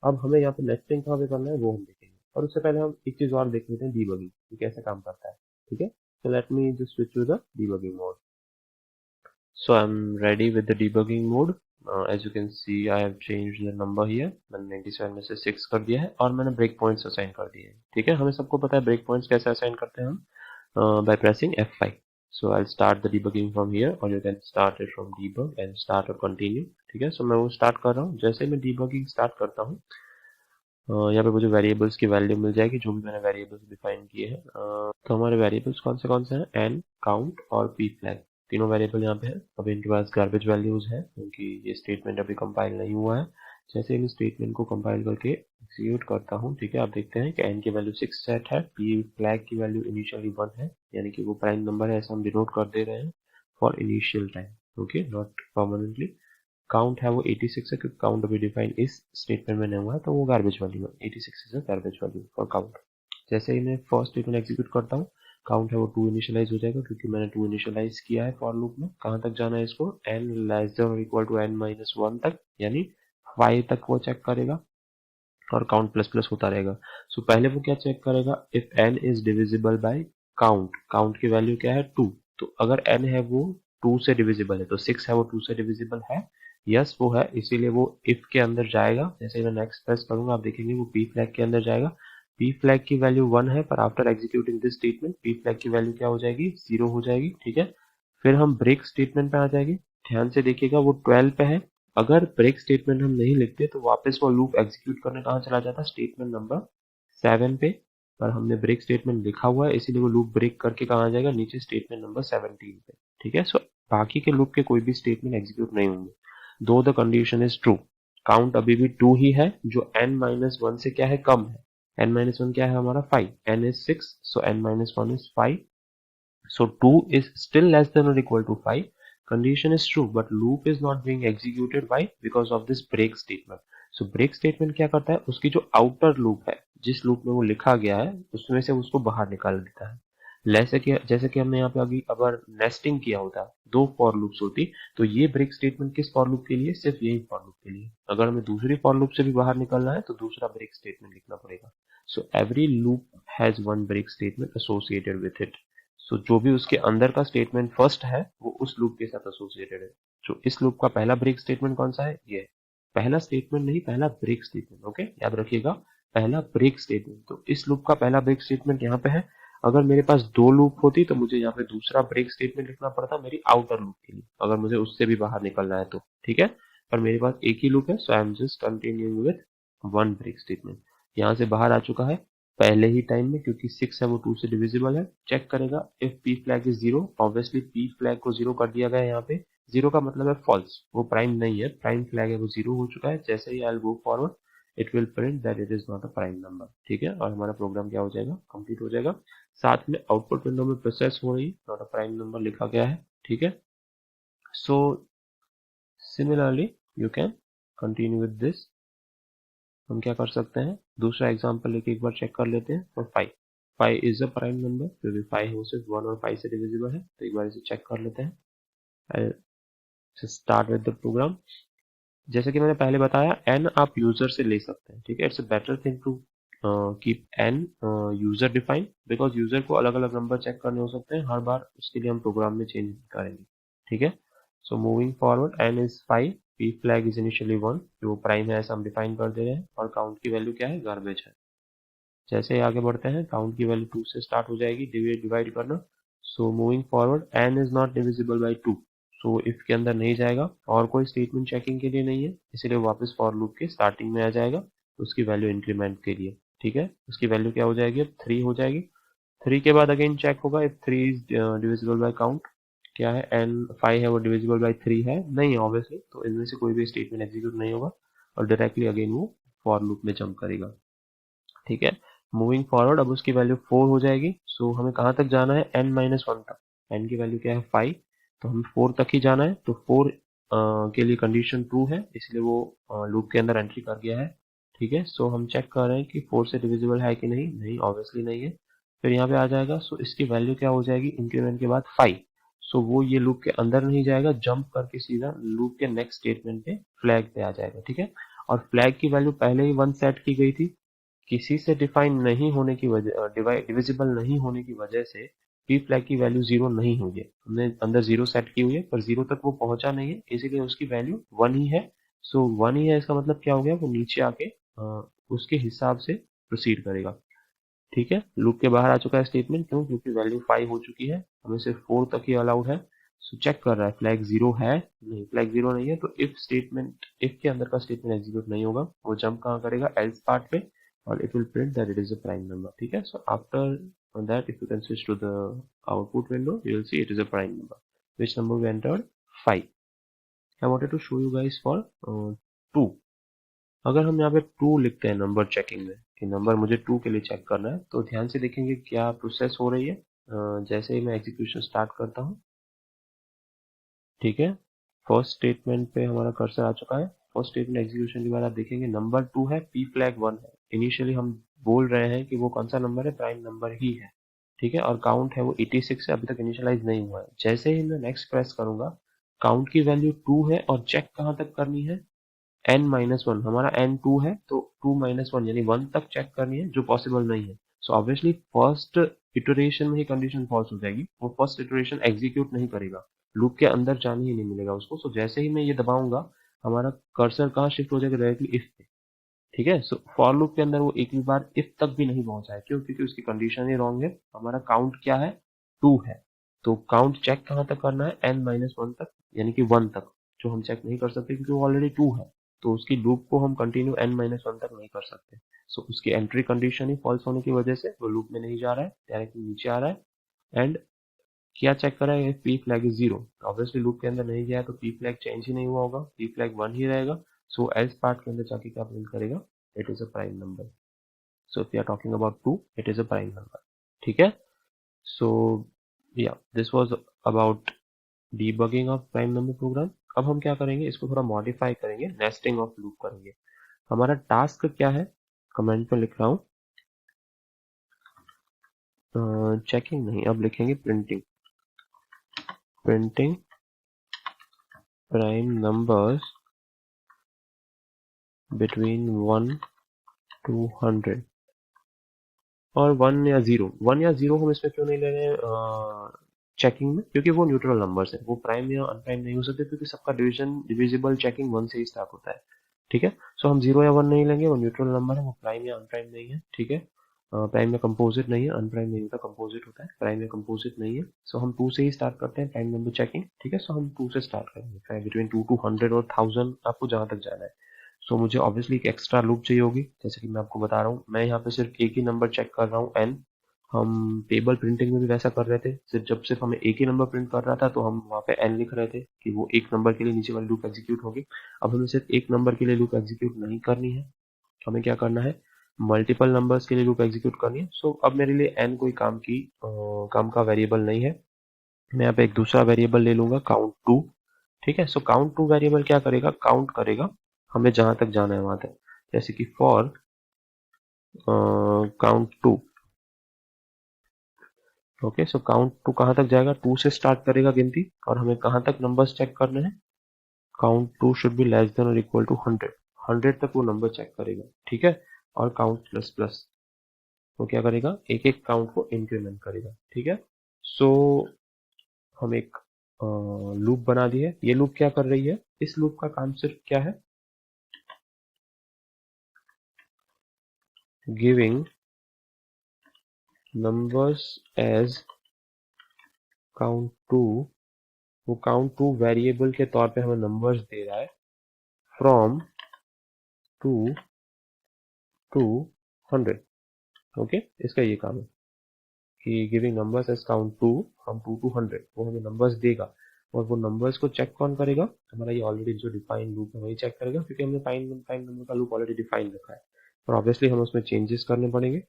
अब हमें यहाँ पे नेस्टिंग कहाँ पे करना है वो हम देखेंगे, और उससे पहले हम एक चीज और देख लेते हैं, डीबगिंग, ये कैसे काम करता है। ठीक है, so let me just switch to the debugging mode. So I'm ready with the debugging mode. As you can see, I have changed the number here. मैंने 97 में से 6 कर दिया है और मैंने ब्रेक पॉइंट्स असाइन कर दिए हैं। ठीक है, हमें सबको पता है ब्रेक पॉइंट्स कैसे असाइन करते हैं हम। by pressing F5. So I'll start the debugging from here, or you can start it from debug and start or continue. ठीक है, so मैं वो स्टार्ट कर रहा हूँ. जैसे मैं debugging स्टार्ट करता हूँ, यहाँ पे मुझे वेरिएबल्स की वैल्यू मिल जाएगी, जो भी मैंने वेरिएबल्स डिफाइन किए हैं. तो हमारे वेरिएबल्स कौन से हैं? एन, काउंट और पी फ्लैग, तीनों वेरिएबल यहाँ पे हैं. अब इनके पास गार्बेज वैल्यूज है, क्योंकि ये स्टेटमेंट अभी कंपाइल नहीं हुआ है. जैसे इन स्टेटमेंट को कंपाइल करके एग्जीक्यूट करता हूँ, ठीक है, आप देखते हैं कि एन की वैल्यू 6 सेट है, पी फ्लैग की वैल्यू इनिशियली 1 है, यानी कि वो प्राइम नंबर है, ऐसा हम डिनोट कर दे रहे हैं for initial time. Okay, not permanently. Count है वो 86 है, क्योंकि काउंट अभी डिफाइन इस स्टेटमेंट में नहीं हुआ है, तो वो गार्बेज वैल्यू है. 86 is a garbage value for count. जैसे ही मैं फर्स्ट स्टेटमेंट एग्जीक्यूट करता हूँ, काउंट है वो 2 इनिशियलाइज हो जाएगा, क्योंकि मैंने 2 इनिशियलाइज किया है फॉर लूप में. कहाँ तक जाना है इसको? n लेस देन और इक्वल टू n माइनस 1 तक, यानी 5 तक वो चेक करेगा, और काउंट प्लस प्लस होता रहेगा. सो पहले वो क्या चेक करेगा? If n is divisible bye count. Count की वैल्यू क्या है? 2. तो अगर n है वो 2 से डिविजिबल है, तो 6 है वो 2 से डिविजिबल है. यस वो है, इसीलिए वो इफ के अंदर जाएगा. जैसे ही मैं नेक्स्ट प्रेस करूंगा, आप देखेंगे वो पी फ्लैग के अंदर जाएगा. पी फ्लैग की वैल्यू 1 है, पर after executing this statement P flag की वैल्यू क्या हो जाएगी? 0 हो जाएगी. ठीक है, फिर हम ब्रेक स्टेटमेंट पे आ जाएंगे. ध्यान से देखिएगा, वो 12 पे है. अगर ब्रेक स्टेटमेंट हम नहीं लिखते तो वापस वो लूप एग्जीक्यूट करने कहाँ चला जाता? स्टेटमेंट नंबर 7 पे. पर हमने ब्रेक स्टेटमेंट लिखा हुआ है, इसीलिए वो लूप ब्रेक करके कहाँ आ जाएगा? नीचे स्टेटमेंट नंबर 17 पे. ठीक है, सो बाकी के लूप के कोई भी स्टेटमेंट एग्जीक्यूट नहीं होंगे, दो the condition is true. Count अभी भी 2 ही है, जो n माइनस 1 से क्या है? कम है. n माइनस 1 क्या है हमारा? 5. n is 6, so n minus 1 is 5. So 2 is still less than or equal to 5. Condition is true, but loop is not being executed. Why? Because of this break statement. So break statement क्या करता है? उसकी जो outer loop है, जिस loop में वो लिखा गया है, उसमें से उसको बाहर निकाल देता है. जैसे कि हमने यहाँ पे अभी अगर नेस्टिंग किया होता, दो फॉर लूप्स होती, तो ये ब्रेक स्टेटमेंट किस फॉर लूप के लिए? सिर्फ यही फॉर लूप के लिए. अगर हमें दूसरी फॉर लूप से भी बाहर निकलना है, तो दूसरा ब्रेक स्टेटमेंट लिखना पड़ेगा. So every loop has one break statement associated with it. So जो भी उसके अंदर का स्टेटमेंट फर्स्ट है, वो उस लूप के साथ एसोसिएटेड है. जो इस लूप का पहला ब्रेक स्टेटमेंट कौन सा है? ये पहला स्टेटमेंट नहीं, पहला ब्रेक स्टेटमेंट. ओके, याद रखिएगा, पहला ब्रेक स्टेटमेंट. तो इस लूप का पहला ब्रेक स्टेटमेंट यहाँ पे है. अगर मेरे पास दो लूप होती तो मुझे यहाँ पे दूसरा ब्रेक स्टेटमेंट लिखना पड़ता मेरी आउटर लूप के लिए, अगर मुझे उससे भी बाहर निकलना है तो. ठीक है, पर मेरे पास एक ही लूप है, so I am just continuing with one break statement. यहाँ से बाहर आ चुका है पहले ही टाइम में, क्योंकि 6 है वो 2 से डिविजिबल है. चेक करेगा if P flag is 0. Obviously P flag को 0 कर दिया गया है यहाँ पे. 0 का मतलब है फॉल्स, वो प्राइम नहीं है. प्राइम फ्लैग है वो 0 हो चुका है. जैसे ही I will go forward, it will print that it is not a prime number. ठीक है, और हमारा प्रोग्राम क्या हो जाएगा? कंप्लीट हो जाएगा. साथ में आउटपुट विंडो में प्रोसेस हो रही नॉट अ प्राइम नंबर लिखा गया है. ठीक है, so similarly you can continue with this. हम क्या कर सकते हैं? दूसरा एग्जांपल लेके एक बार चेक कर लेते हैं. For 5, 5 is a prime number, क्योंकि 5 वो सिर्फ 1 और 5 से डिविजिबल है. तो एक बार इसे चेक कर लेते हैं. I start with the program. जैसे कि मैंने पहले बताया, n आप यूजर से ले सकते हैं. ठीक है, it's a better thing to keep n user define, because user को अलग अलग नंबर चेक करने हो सकते हैं हर बार, उसके लिए हम प्रोग्राम में चेंज करेंगे. ठीक है, so moving forward, n is 5, p flag is initially 1, जो प्राइम है ऐसा हम डिफाइन कर दे रहे हैं, और काउंट की वैल्यू क्या है? गार्बेज है. जैसे ही आगे बढ़ते हैं, काउंट की वैल्यू 2 से स्टार्ट हो जाएगी डिवाइड करना. So moving forward, n is not divisible by 2. So if के अंदर नहीं जाएगा, और कोई स्टेटमेंट चेकिंग के लिए नहीं है, इसलिए वापस फॉर लूप के स्टार्टिंग में आ जाएगा उसकी वैल्यू इंक्रीमेंट के लिए. ठीक है, उसकी वैल्यू क्या हो जाएगी? अब 3 हो जाएगी. 3 के बाद अगेन चेक होगा if 3 is divisible bye count. क्या है? n 5 है वो डिविजिबल बाय 3 है? नहीं है ऑब्वियसली, तो इनमें से कोई भी स्टेटमेंट एग्जीक्यूट नहीं होगा, और डायरेक्टली अगेन वो फॉर लूप में जंप करेगा. ठीक है, मूविंग फॉरवर्ड, अब उसकी वैल्यू 4 हो जाएगी. सो हमें कहाँ तक जाना है? n माइनस 1 तक. n की वैल्यू क्या है? 5. तो हमें 4 तक ही जाना है. तो 4 के लिए कंडीशन ट्रू है, इसलिए वो लूप के अंदर एंट्री कर गया है. ठीक है, सो हम चेक कर रहे हैं कि 4 से डिविजिबल है कि नहीं. नहीं, ऑब्वियसली नहीं है. फिर यहाँ पे आ जाएगा. सो इसकी वैल्यू क्या हो जाएगी इंक्रीमेंट के बाद? 5. सो वो ये लूप के अंदर नहीं जाएगा, जंप करके सीधा लूप के नेक्स्ट स्टेटमेंट पे फ्लैग पे आ जाएगा. ठीक है, और फ्लैग की वैल्यू पहले ही 1 सेट की गई थी. किसी से डिफाइन नहीं होने की वजह, डिविजिबल नहीं होने की वजह से पी फ्लैग की वैल्यू 0 नहीं हुई है. हमने अंदर 0 सेट की हुई है, पर 0 तक वो पहुंचा नहीं है, इसीलिए उसकी वैल्यू 1 ही है. सो 1 ही है, इसका मतलब क्या हो गया? वो नीचे आके उसके हिसाब से प्रोसीड करेगा. ठीक है, लूप के बाहर आ चुका है स्टेटमेंट, क्यों? क्योंकि वैल्यू 5 हो चुकी है, हमें सिर्फ 4 तक ही अलाउड है। सो चेक कर रहा है फ्लैग 0 है, नहीं फ्लैग 0 नहीं है, तो इफ स्टेटमेंट, इफ के अंदर का स्टेटमेंट एग्जीक्यूट नहीं होगा, वो जंप कहाँ करेगा? एल्स पार्ट पे, और it will print that it is a prime number. ठीक है, so after that if you can switch to the output window, you will see it is a prime number, which number we entered? 5. I wanted to show you guys for 2. अगर हम यहाँ पे 2 लिखते हैं number checking में, कि number मुझे 2 के लिए चेक करना है, तो ध्यान से देखेंगे क्या प्रोसेस हो रही है। जैसे ही मैं एग्जीक्यूशन स्टार्ट करता हूँ, ठीक है, फर्स्ट स्टेटमेंट पे हमारा कर्सर आ चुका है। फर्स्ट स्टेटमेंट एग्जीक्यूशन के बाद आप देखेंगे नंबर 2 है, पी फ्लैग 1 है। इनिशियली हम बोल रहे हैं कि वो कौन सा नंबर है? प्राइम नंबर ही है। ठीक है, और काउंट है वो 86 है, अभी तक इनिशियलाइज नहीं हुआ है। जैसे ही मैं नेक्स्ट प्रेस करूंगा, काउंट की वैल्यू 2 है, और चेक कहाँ तक करनी है? n-1, हमारा n 2 है, तो 2-1 यानी 1 तक चेक करनी है, जो पॉसिबल नहीं है। सो ऑब्वियसली फर्स्ट इटरेशन में ही कंडीशन फॉल्स हो जाएगी, वो फर्स्ट इटरेशन एग्जीक्यूट नहीं करेगा, लूप के अंदर जाने ही नहीं मिलेगा उसको। सो जैसे ही मैं ये दबाऊंगा, हमारा कर्सर कहाँ शिफ्ट हो जाएगा? डायरेक्टली इफ पे। ठीक है, सो फॉर लूप के अंदर वो एक भी बार इफ तक भी नहीं पहुंचा है, क्यों? क्योंकि उसकी कंडीशन ही रॉन्ग है। हमारा काउंट क्या है? 2 है, तो काउंट चेक कहाँ तक करना है? n-1 तक, यानी कि 1 तक, जो हम चेक नहीं कर सकते क्योंकि वो ऑलरेडी 2 है। तो उसकी लूप को हम कंटिन्यू n-1 तक नहीं कर सकते। सो उसकी एंट्री कंडीशन ही फॉल्स होने की वजह से वो लूप में नहीं जा रहा है, डायरेक्टली नीचे आ रहा है। एंड क्या चेक कर रहा है? P flag is 0। Obviously loop के अंदर नहीं गया है, तो पी फ्लैग चेंज ही नहीं हुआ होगा, पी फ्लैग 1 ही रहेगा। सो एल्स पार्ट के अंदर जाके क्या प्रिंट करेगा? It is a prime number. So if we are talking about 2, it is a prime number. ठीक है, सो या this was about debugging of prime number program. अब हम क्या करेंगे? इसको थोड़ा मॉडिफाई करेंगे, नेस्टिंग ऑफ लूप करेंगे। हमारा टास्क क्या है? कमेंट में लिख रहा हूँ, चेकिंग नहीं, अब लिखेंगे printing. Printing prime numbers between 1 to 100, और 1 या 0 हम इसमें क्यों नहीं ले रहे हैं चेकिंग में? क्योंकि वो न्यूट्रल नंबर्स है, वो प्राइम या अनप्राइम नहीं हो सकते, क्योंकि सबका डिवीजन डिविजिबल चेकिंग 1 से ही स्टार्ट होता है। ठीक है, सो हम 0 या 1 नहीं लेंगे, वो न्यूट्रल नंबर है, वो प्राइम या अनप्राइम नहीं है। ठीक है, प्राइम या कंपोजिट नहीं है, अनप्राइम नहीं होता, कंपोजिट होता है, प्राइम या कंपोजिट नहीं है। सो हम 2 से ही स्टार्ट करते हैं प्राइम नंबर चेकिंग। ठीक है, सो हम 2 से स्टार्ट करेंगे, बिटवीन 2 to 100 और 1000, आपको जहां तक जाना है। सो मुझे ऑब्वियसली एक एक्स्ट्रा लूप चाहिए होगी, जैसे कि मैं आपको बता रहा हूँ, मैं यहाँ पे सिर्फ एक ही नंबर चेक कर रहा हूँ, n। हम टेबल प्रिंटिंग में भी वैसा कर रहे थे, सिर्फ हमें एक ही नंबर प्रिंट कर रहा था, तो हम वहाँ पे n लिख रहे थे कि वो एक नंबर के लिए नीचे वाली लूप एग्जीक्यूट होगी। अब हमें सिर्फ एक नंबर के लिए लूप एग्जीक्यूट नहीं करनी है, हमें क्या करना है? मल्टीपल नंबर्स के लिए लूप एग्जीक्यूट करनी है। सो अब मेरे लिए n कोई काम का वेरिएबल नहीं है, मैं यहाँ पे एक दूसरा वेरिएबल ले लूंगा, काउंट 2। ठीक है, सो काउंट 2 वेरिएबल क्या करेगा? काउंट करेगा हमें जहां तक जाना है वहां तक, जैसे कि for count 2। Okay, so count 2 कहां तक जाएगा? 2 से स्टार्ट करेगा गिनती, और हमें कहां तक नंबर्स चेक करने हैं? Count 2 should be less than और इक्वल टू 100। 100 तक वो नंबर चेक करेगा। ठीक है, और काउंट प्लस प्लस, वो क्या करेगा? एक एक काउंट को इंक्रीमेंट करेगा। ठीक है, सो हम एक लूप बना दी है। ये लूप क्या कर रही है? इस लूप का काम सिर्फ क्या है? Giving numbers as count 2। वो काउंट 2 वेरिएबल के तौर पे हमें नंबर्स दे रहा है, फ्रॉम 2 to 100। ओके, इसका ये काम है कि giving numbers as count 2 from 2 to 100, वो हमें नंबर्स देगा, और वो नंबर्स को चेक कौन करेगा? हमारा ये ऑलरेडी जो डिफाइन लूप है वही चेक करेगा, क्योंकि हमने प्राइम नंबर का लूप ऑलरेडी डिफाइन रखा है, और ऑब्वियसली हमें उसमें चेंजेस करने पड़ेंगे।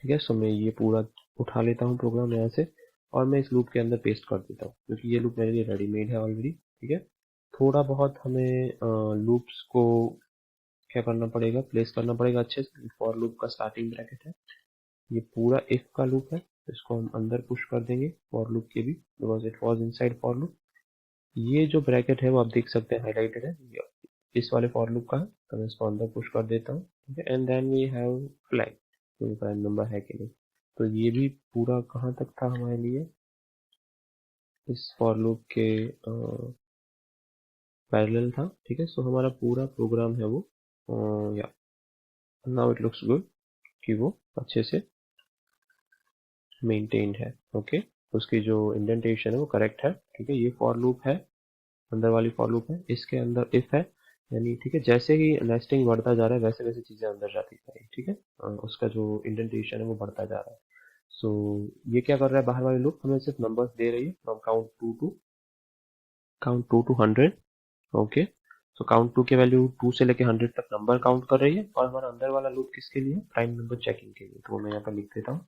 ठीक है, सो मैं ये पूरा उठा लेता हूँ प्रोग्राम यहाँ से, और मैं इस लूप के अंदर पेस्ट कर देता हूँ, क्योंकि ये लूप मेरे लिए रेडीमेड है ऑलरेडी। ठीक है, थोड़ा बहुत हमें लूप्स को क्या करना पड़ेगा? प्लेस करना पड़ेगा अच्छे से। फॉर लूप का स्टार्टिंग ब्रैकेट है, ये पूरा इफ का लूप है, इसको हम अंदर पुश कर देंगे फॉर लूप के भी, because it was inside for loop. ये जो ब्रैकेट है वो आप देख सकते हैं हाईलाइटेड है, ये इस वाले फॉर लूप का है, तो मैं इसको अंदर पुश कर देता हूँ। ठीक है, and then we have flag, तो प्राइम नंबर है कि नहीं। तो ये भी पूरा कहाँ तक था हमारे लिए? इस फॉर लूप के पैरेलल था। ठीक है, सो हमारा पूरा प्रोग्राम है वो, या नाउ इट लुक्स गुड। कि वो अच्छे से मेंटेन्ड है। ओके, उसकी जो इंडेंटेशन है वो करेक्ट है। ठीक है, ये फॉर लूप है, अंदर वाली फॉर लूप है, इसके अंदर इफ है, यानी ठीक है जैसे ही नेस्टिंग बढ़ता जा रहा है वैसे वैसे चीजें अंदर जाती जा रही है। ठीक है, उसका जो इंडेंटेशन है वो बढ़ता जा रहा है। सो ये क्या कर रहा है, बाहर वाली लूप हमें सिर्फ नंबर्स दे रही है from count to 100। Okay, so count two की वैल्यू 2 से लेके 100 तक नंबर काउंट कर रही है, और हमारा अंदर वाला लूप किसके लिए, प्राइम नंबर चेकिंग के लिए। तो मैं यहाँ पर लिख देता हूँ।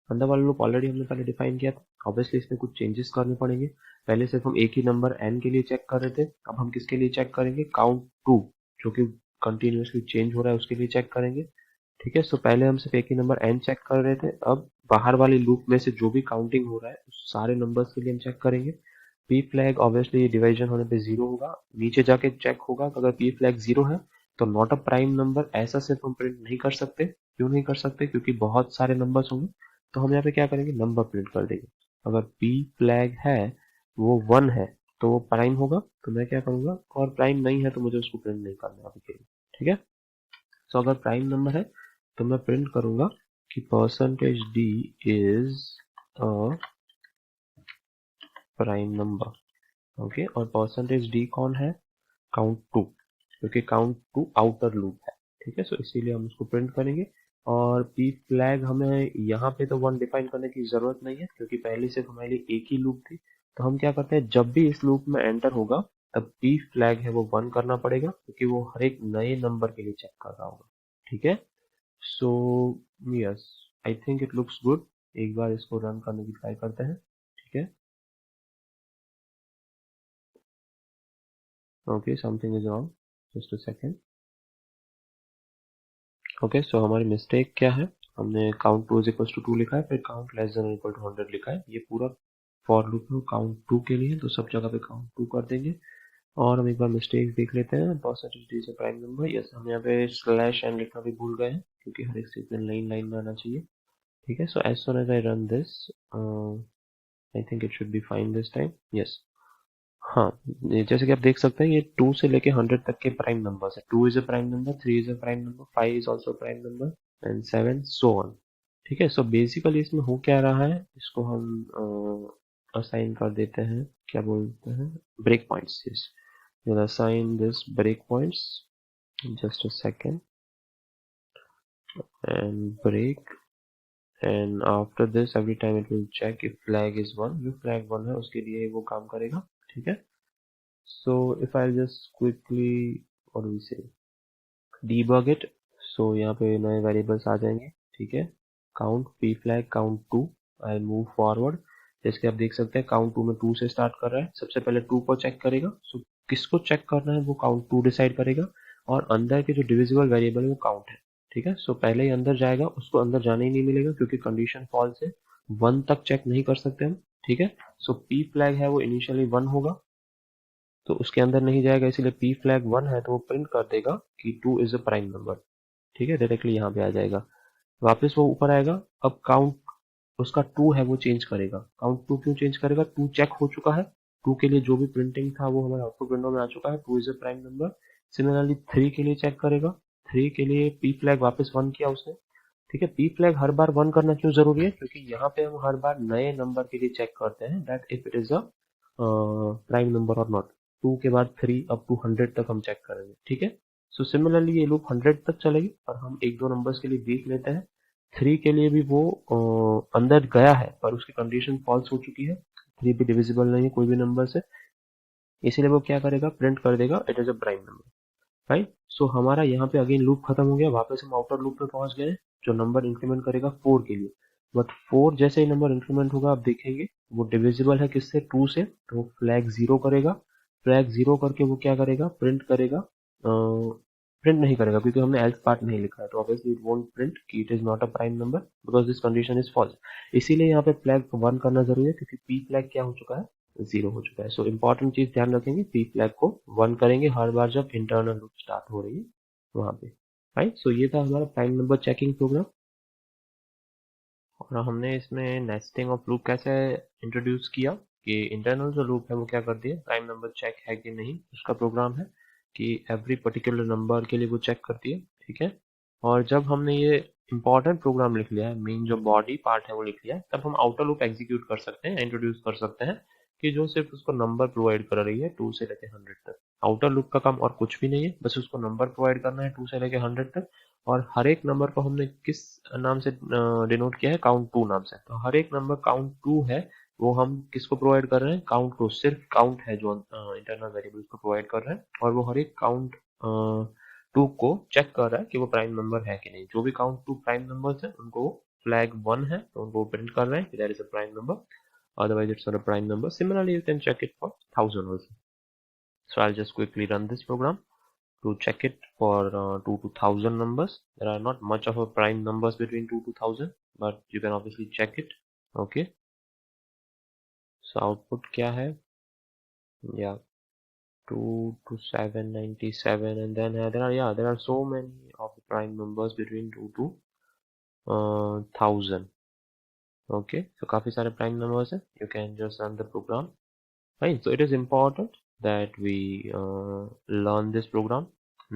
अंदर वाला लूप ऑलरेडी हमने पहले डिफाइन किया था, ऑब्वियसली इसमें कुछ चेंजेस करने पड़ेंगे। पहले सिर्फ हम एक ही नंबर n के लिए चेक कर रहे थे, अब हम किसके लिए चेक करेंगे, काउंट टू, जो कि कंटिन्यूसली चेंज हो रहा है उसके लिए चेक करेंगे। ठीक है, सो पहले हम सिर्फ एक ही नंबर n चेक कर रहे थे, अब बाहर वाली लूप में से जो भी काउंटिंग हो रहा है उस सारे नंबर्स के लिए हम चेक करेंगे। पी फ्लैग ऑब्वियसली डिवाइजन होने पे जीरो होगा, नीचे जाके चेक होगा तो अगर पी फ्लैग जीरो है तो नॉट अ प्राइम नंबर, ऐसा सिर्फ हम प्रिंट नहीं कर सकते। क्यों नहीं कर सकते, क्योंकि बहुत सारे नंबर्स होंगे, तो हम यहाँ पे क्या करेंगे, नंबर प्रिंट कर देंगे। अगर पी फ्लैग है वो 1 है तो वो प्राइम होगा, तो मैं क्या करूंगा, और प्राइम नहीं है तो मुझे उसको प्रिंट नहीं करना अभी के लिए। ठीक है, सो अगर प्राइम नंबर है तो मैं प्रिंट करूंगा कि percentage D is a prime number. Okay, और परसेंटेज डी कौन है, काउंट टू, क्योंकि काउंट टू आउटर लूप है। ठीक है, सो इसीलिए हम उसको प्रिंट करेंगे। और पी फ्लैग हमें यहाँ पे तो वन डिफाइन करने की जरूरत नहीं है, क्योंकि पहले सिर्फ हमारे लिए एक ही लूप थी। तो हम क्या करते हैं, जब भी इस लूप में एंटर होगा तब पी फ्लैग है वो वन करना पड़ेगा, क्योंकि वो हर एक नए नंबर के लिए चेक कर रहा होगा। ठीक है, so yes, I think it looks good. एक बार इसको रन करने की ट्राई करते हैं। ठीक है, okay, something is wrong, just a second. Okay, so हमारी मिस्टेक क्या है, हमने count two is equal to 2 लिखा है, फिर count less than equal to 100 लिखा है। ये पूरा फॉर लूप में काउंट टू के लिए, तो सब जगह पे काउंट टू कर देंगे। और हम एक बार मिस्टेक देख लेते हैं, परसेंटेज डी से प्राइम नंबर, यस हम यहाँ पे स्लैश एन लिखना भी भूल गए हैं, क्योंकि हर एक स्टेटमेंट लाइन लाइन में आना चाहिए। ठीक है, so as soon as I run this, I think it should be fine this time. Yes, हाँ, जैसे कि आप देख सकते हैं ये 2 से लेके 100 तक के प्राइम नंबर्स है। 2 is a prime number, 3 is a prime number, 5 is also prime number and 7 so on. ठीक है, सो बेसिकली इसमें हो क्या रहा है, इसको हम असाइन कर देते हैं, क्या बोलते हैं, break points. Yes, we'll assign this breakpoints, just a second, and break, and after this every time it will check if flag is 1, जो flag 1 है उसके लिए वो काम करेगा। ठीक है, so if I'll just quickly, what do we say, debug it, so यहाँ पे नए variables आ जाएंगे। ठीक है, count p flag count 2, I'll move forward। जैसे कि आप देख सकते हैं काउंट 2 में 2 से स्टार्ट कर रहा है, सबसे पहले 2 को चेक करेगा। सो किसको चेक करना है वो काउंट 2 डिसाइड करेगा, और अंदर के जो डिविजिबल वेरिएबल है वो काउंट है। ठीक है, सो पहले ही अंदर जाएगा, उसको अंदर जाने ही नहीं मिलेगा, क्योंकि कंडीशन फॉल्स है, 1 तक चेक नहीं कर सकते हम। ठीक है, सो पी फ्लैग है वो इनिशियली 1 होगा, तो उसके अंदर नहीं जाएगा, इसीलिए पी फ्लैग 1 है तो वो प्रिंट कर देगा कि 2 इज अ प्राइम नंबर। ठीक है, डायरेक्टली यहाँ पे आ जाएगा, वापस वो ऊपर आएगा। अब काउंट उसका 2 है वो चेंज करेगा, काउंट 2 क्यों चेंज करेगा, 2 चेक हो चुका है, 2 के लिए जो भी प्रिंटिंग था वो हमारे आउटपुट विंडो में आ चुका है, 2 is a prime number. Similarly 3 के लिए चेक करेगा, 3 के लिए पी फ्लैग वापस 1 किया उसने। ठीक है, पी फ्लैग हर बार 1 करना क्यों जरूरी है, क्योंकि यहाँ पे हम हर बार नए नंबर के लिए चेक करते हैं that if it is a prime number और नॉट। 2 के बाद 3 अप टू 100 तक हम चेक करेंगे। ठीक है, सो सिमिलरली ये लूप 100 तक चलेगी, और हम एक दो नंबर्स के लिए देख लेते हैं। 3 के लिए भी वो अंदर गया है पर उसकी कंडीशन फॉल्स हो चुकी है, 3 भी डिविजिबल नहीं है कोई भी नंबर से, इसीलिए वो क्या करेगा, प्रिंट कर देगा it is a prime number. Right, so हमारा यहाँ पे अगेन लूप खत्म हो गया, वापस हम आउटर लूप में पहुंच गए, जो नंबर इंक्रीमेंट करेगा 4 के लिए। बट 4 जैसे ही नंबर इंक्रीमेंट होगा आप देखेंगे वो डिविजिबल है किससे, 2 से, तो वो फ्लैग 0 करेगा। फ्लैग 0 करके वो क्या करेगा, प्रिंट करेगा, प्रिंट नहीं करेगा क्योंकि हमने एल्स पार्ट नहीं लिखा है, तो ऑब्वियसली इट वोंट प्रिंट कि it is not a prime number because this condition is false. इसीलिए यहाँ पे फ्लैग 1 करना जरूरी है, क्योंकि पी फ्लैग क्या हो चुका है, 0 हो चुका है। सो इंपॉर्टेंट चीज ध्यान रखेंगे, पी फ्लैग को 1 करेंगे हर बार जब इंटरनल लूप स्टार्ट हो रही है वहां पे। राइट, सो ये था हमारा प्राइम नंबर चेकिंग प्रोग्राम, और हमने इसमें नेस्टिंग ऑफ लूप कैसे इंट्रोड्यूस किया, कि इंटरनल जो लूप है वो क्या करती है, प्राइम नंबर चेक है कि नहीं उसका प्रोग्राम है, कि एवरी पर्टिकुलर नंबर के लिए वो चेक करती है, ठीक है। और जब हमने ये इंपॉर्टेंट प्रोग्राम लिख लिया है, मेन जो बॉडी पार्ट है वो लिख लिया है, तब हम आउटर लूप एग्जीक्यूट कर सकते हैं, इंट्रोड्यूस कर सकते हैं, कि जो सिर्फ उसको नंबर प्रोवाइड कर रही है 2 से लेके 100 तक। आउटर लूप का काम और कुछ भी नहीं है, बस उसको नंबर प्रोवाइड करना है 2 से लेके 100 तक। और हर एक नंबर को हमने किस नाम से डिनोट किया है, काउंट 2 नाम से। तो हर एक नंबर काउंट 2 है, वो हम किसको प्रोवाइड कर रहे हैं, काउंट को। सिर्फ काउंट है जो इंटरनल वेरिएबल को प्रोवाइड कर रहे हैं, और वो हर एक काउंट 2 को चेक कर रहा है कि वो प्राइम नंबर है कि नहीं। जो भी काउंट 2 प्राइम नंबर्स है उनको फ्लैग 1 है तो उनको प्रिंट कर रहे हैं कि that is a prime number, otherwise it's not a prime number. Similarly, you can check it for 1000 also. So I'll just quickly run this program to check it for 2 to 1000 numbers. There are not much of a prime numbers between 2 to 1000, but you can obviously check it. Okay. So output क्या है? Yeah, 2 to 797, and then there are so many of the prime numbers between 2 to 1000. Okay, so काफी सारे prime numbers हैं. You can just run the program. Fine. So it is important that we learn this program.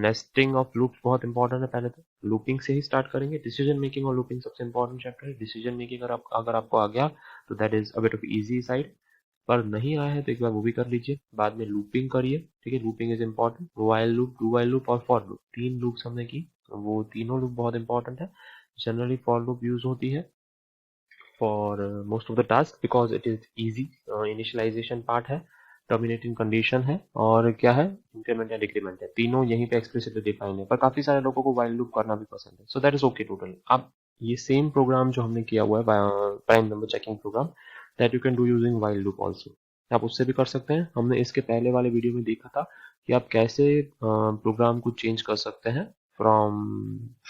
Nesting of loops बहुत important है। पहले तो looping से ही start करेंगे। Decision making और लूपिंग सबसे इंपॉर्टेंट चैप्टर है। डिसीजन मेकिंग अगर आपको आ गया तो that is a bit of easy side, पर नहीं आया है तो एक बार वो भी कर लीजिए। बाद में लूपिंग करिए, ठीक है। Looping is important. While loop, do while loop और फॉर लूप, 3 लूप्स हमने की, वो तीनों लूप बहुत इंपॉर्टेंट है। जनरली फॉर लूप यूज होती है for most of the task because it is easy. Initialization part है, टर्मिनेटिंग कंडीशन है, और क्या है, इंक्रीमेंट या डिक्रीमेंट है। तीनों यहीं पे एक्सप्लिसिटली डिफाइन है, पर काफी सारे लोगों को व्हाइल लूप करना भी पसंद है। So that is okay total. अब ये सेम प्रोग्राम जो हमने किया हुआ है, prime number checking program, that you can do using while loop also. आप उससे भी कर सकते हैं। हमने इसके पहले वाले वीडियो में देखा था कि आप कैसे प्रोग्राम को चेंज कर सकते हैं from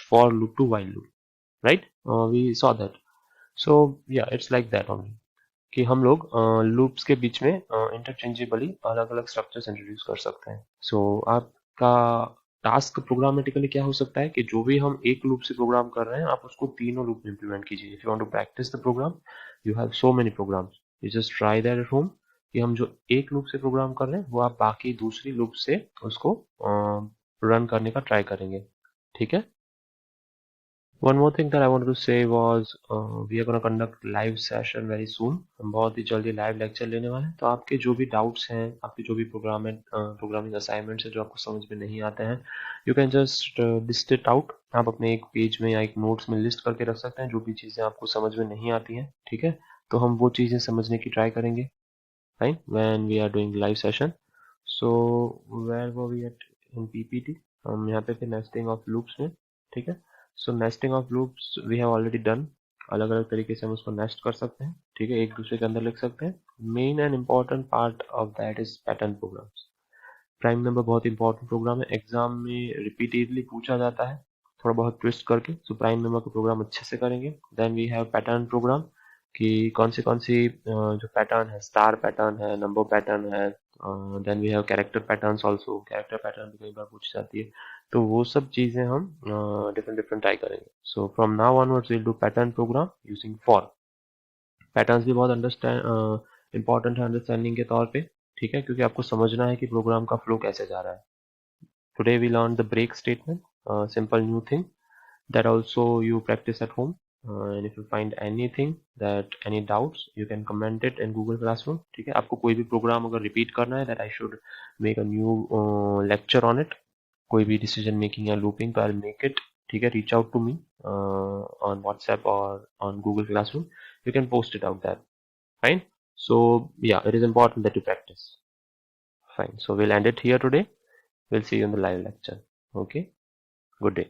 for loop to while loop, right. We saw that. So या इट्स लाइक दैट ओनली, कि हम लोग लूप्स के बीच में इंटरचेंजेबली अलग अलग स्ट्रक्चर्स इंट्रोड्यूस कर सकते हैं। सो आपका टास्क प्रोग्रामेटिकली क्या हो सकता है कि जो भी हम एक लूप से प्रोग्राम कर रहे हैं, आप उसको तीनों लूप में इंप्लीमेंट कीजिए। If you want to practice the program, you have so many programs, you just try that at home, कि हम जो एक लूप से प्रोग्राम कर रहे हैं वो आप बाकी दूसरी लूप से उसको रन करने का ट्राई करेंगे, ठीक है। One more thing that I wanted to say was we are going to conduct live session very soon. हम बहुत ही जल्दी लाइव लेक्चर लेने वाले हैं। तो आपके जो भी डाउट्स हैं, आपके जो भी प्रोग्रामिंग असाइनमेंट्स हैं जो आपको समझ में नहीं आते हैं, you can just list it out. आप अपने एक पेज में या एक नोट्स में लिस्ट करके रख सकते हैं जो भी चीज़ें आपको समझ में नहीं आती हैं, ठीक है। तो हम वो चीज़ें समझने की ट्राई करेंगे, fine, when we are doing live session. So where were we at in PPT, हम यहाँ पे थे नेस्टिंग ऑफ लूप्स में, ठीक है। So nesting of loops we have already done. अलग अलग तरीके से हम उसको नेस्ट कर सकते हैं, ठीक है, एक दूसरे के अंदर लिख सकते हैं। Main and important part of that is pattern programs. Prime number बहुत इंपॉर्टेंट प्रोग्राम है, एग्जाम में रिपीटेडली पूछा जाता है, थोड़ा बहुत ट्विस्ट करके। सो प्राइम नंबर का प्रोग्राम अच्छे से करेंगे। Then we have pattern program, कि कौन सी जो पैटर्न है, स्टार पैटर्न है, नंबर पैटर्न है। Then we have character patterns also, character pattern भी कई बार पूछी जाती है। तो वो सब चीजें हम डिफरेंट डिफरेंट ट्राई करेंगे। So from now onwards will do pattern program using for. Patterns भी बहुत इंपॉर्टेंट है अंडरस्टैंडिंग के तौर पे, ठीक है, क्योंकि आपको समझना है कि प्रोग्राम का फ्लो कैसे जा रहा है। Today we learned the break statement, a simple new thing that also you practice at home. And if you find anything, any doubts, you can comment it in Google Classroom. ठीक है, आपको कोई भी programme अगर repeat करना है, that I should make a new lecture on it, कोई भी decision making या looping, तो I'll make it. ठीक है, reach out to me on WhatsApp or on Google Classroom. You can post it out there. Fine. So yeah, it is important that you practice. Fine. So we'll end it here today. We'll see you in the live lecture. Okay. Good day.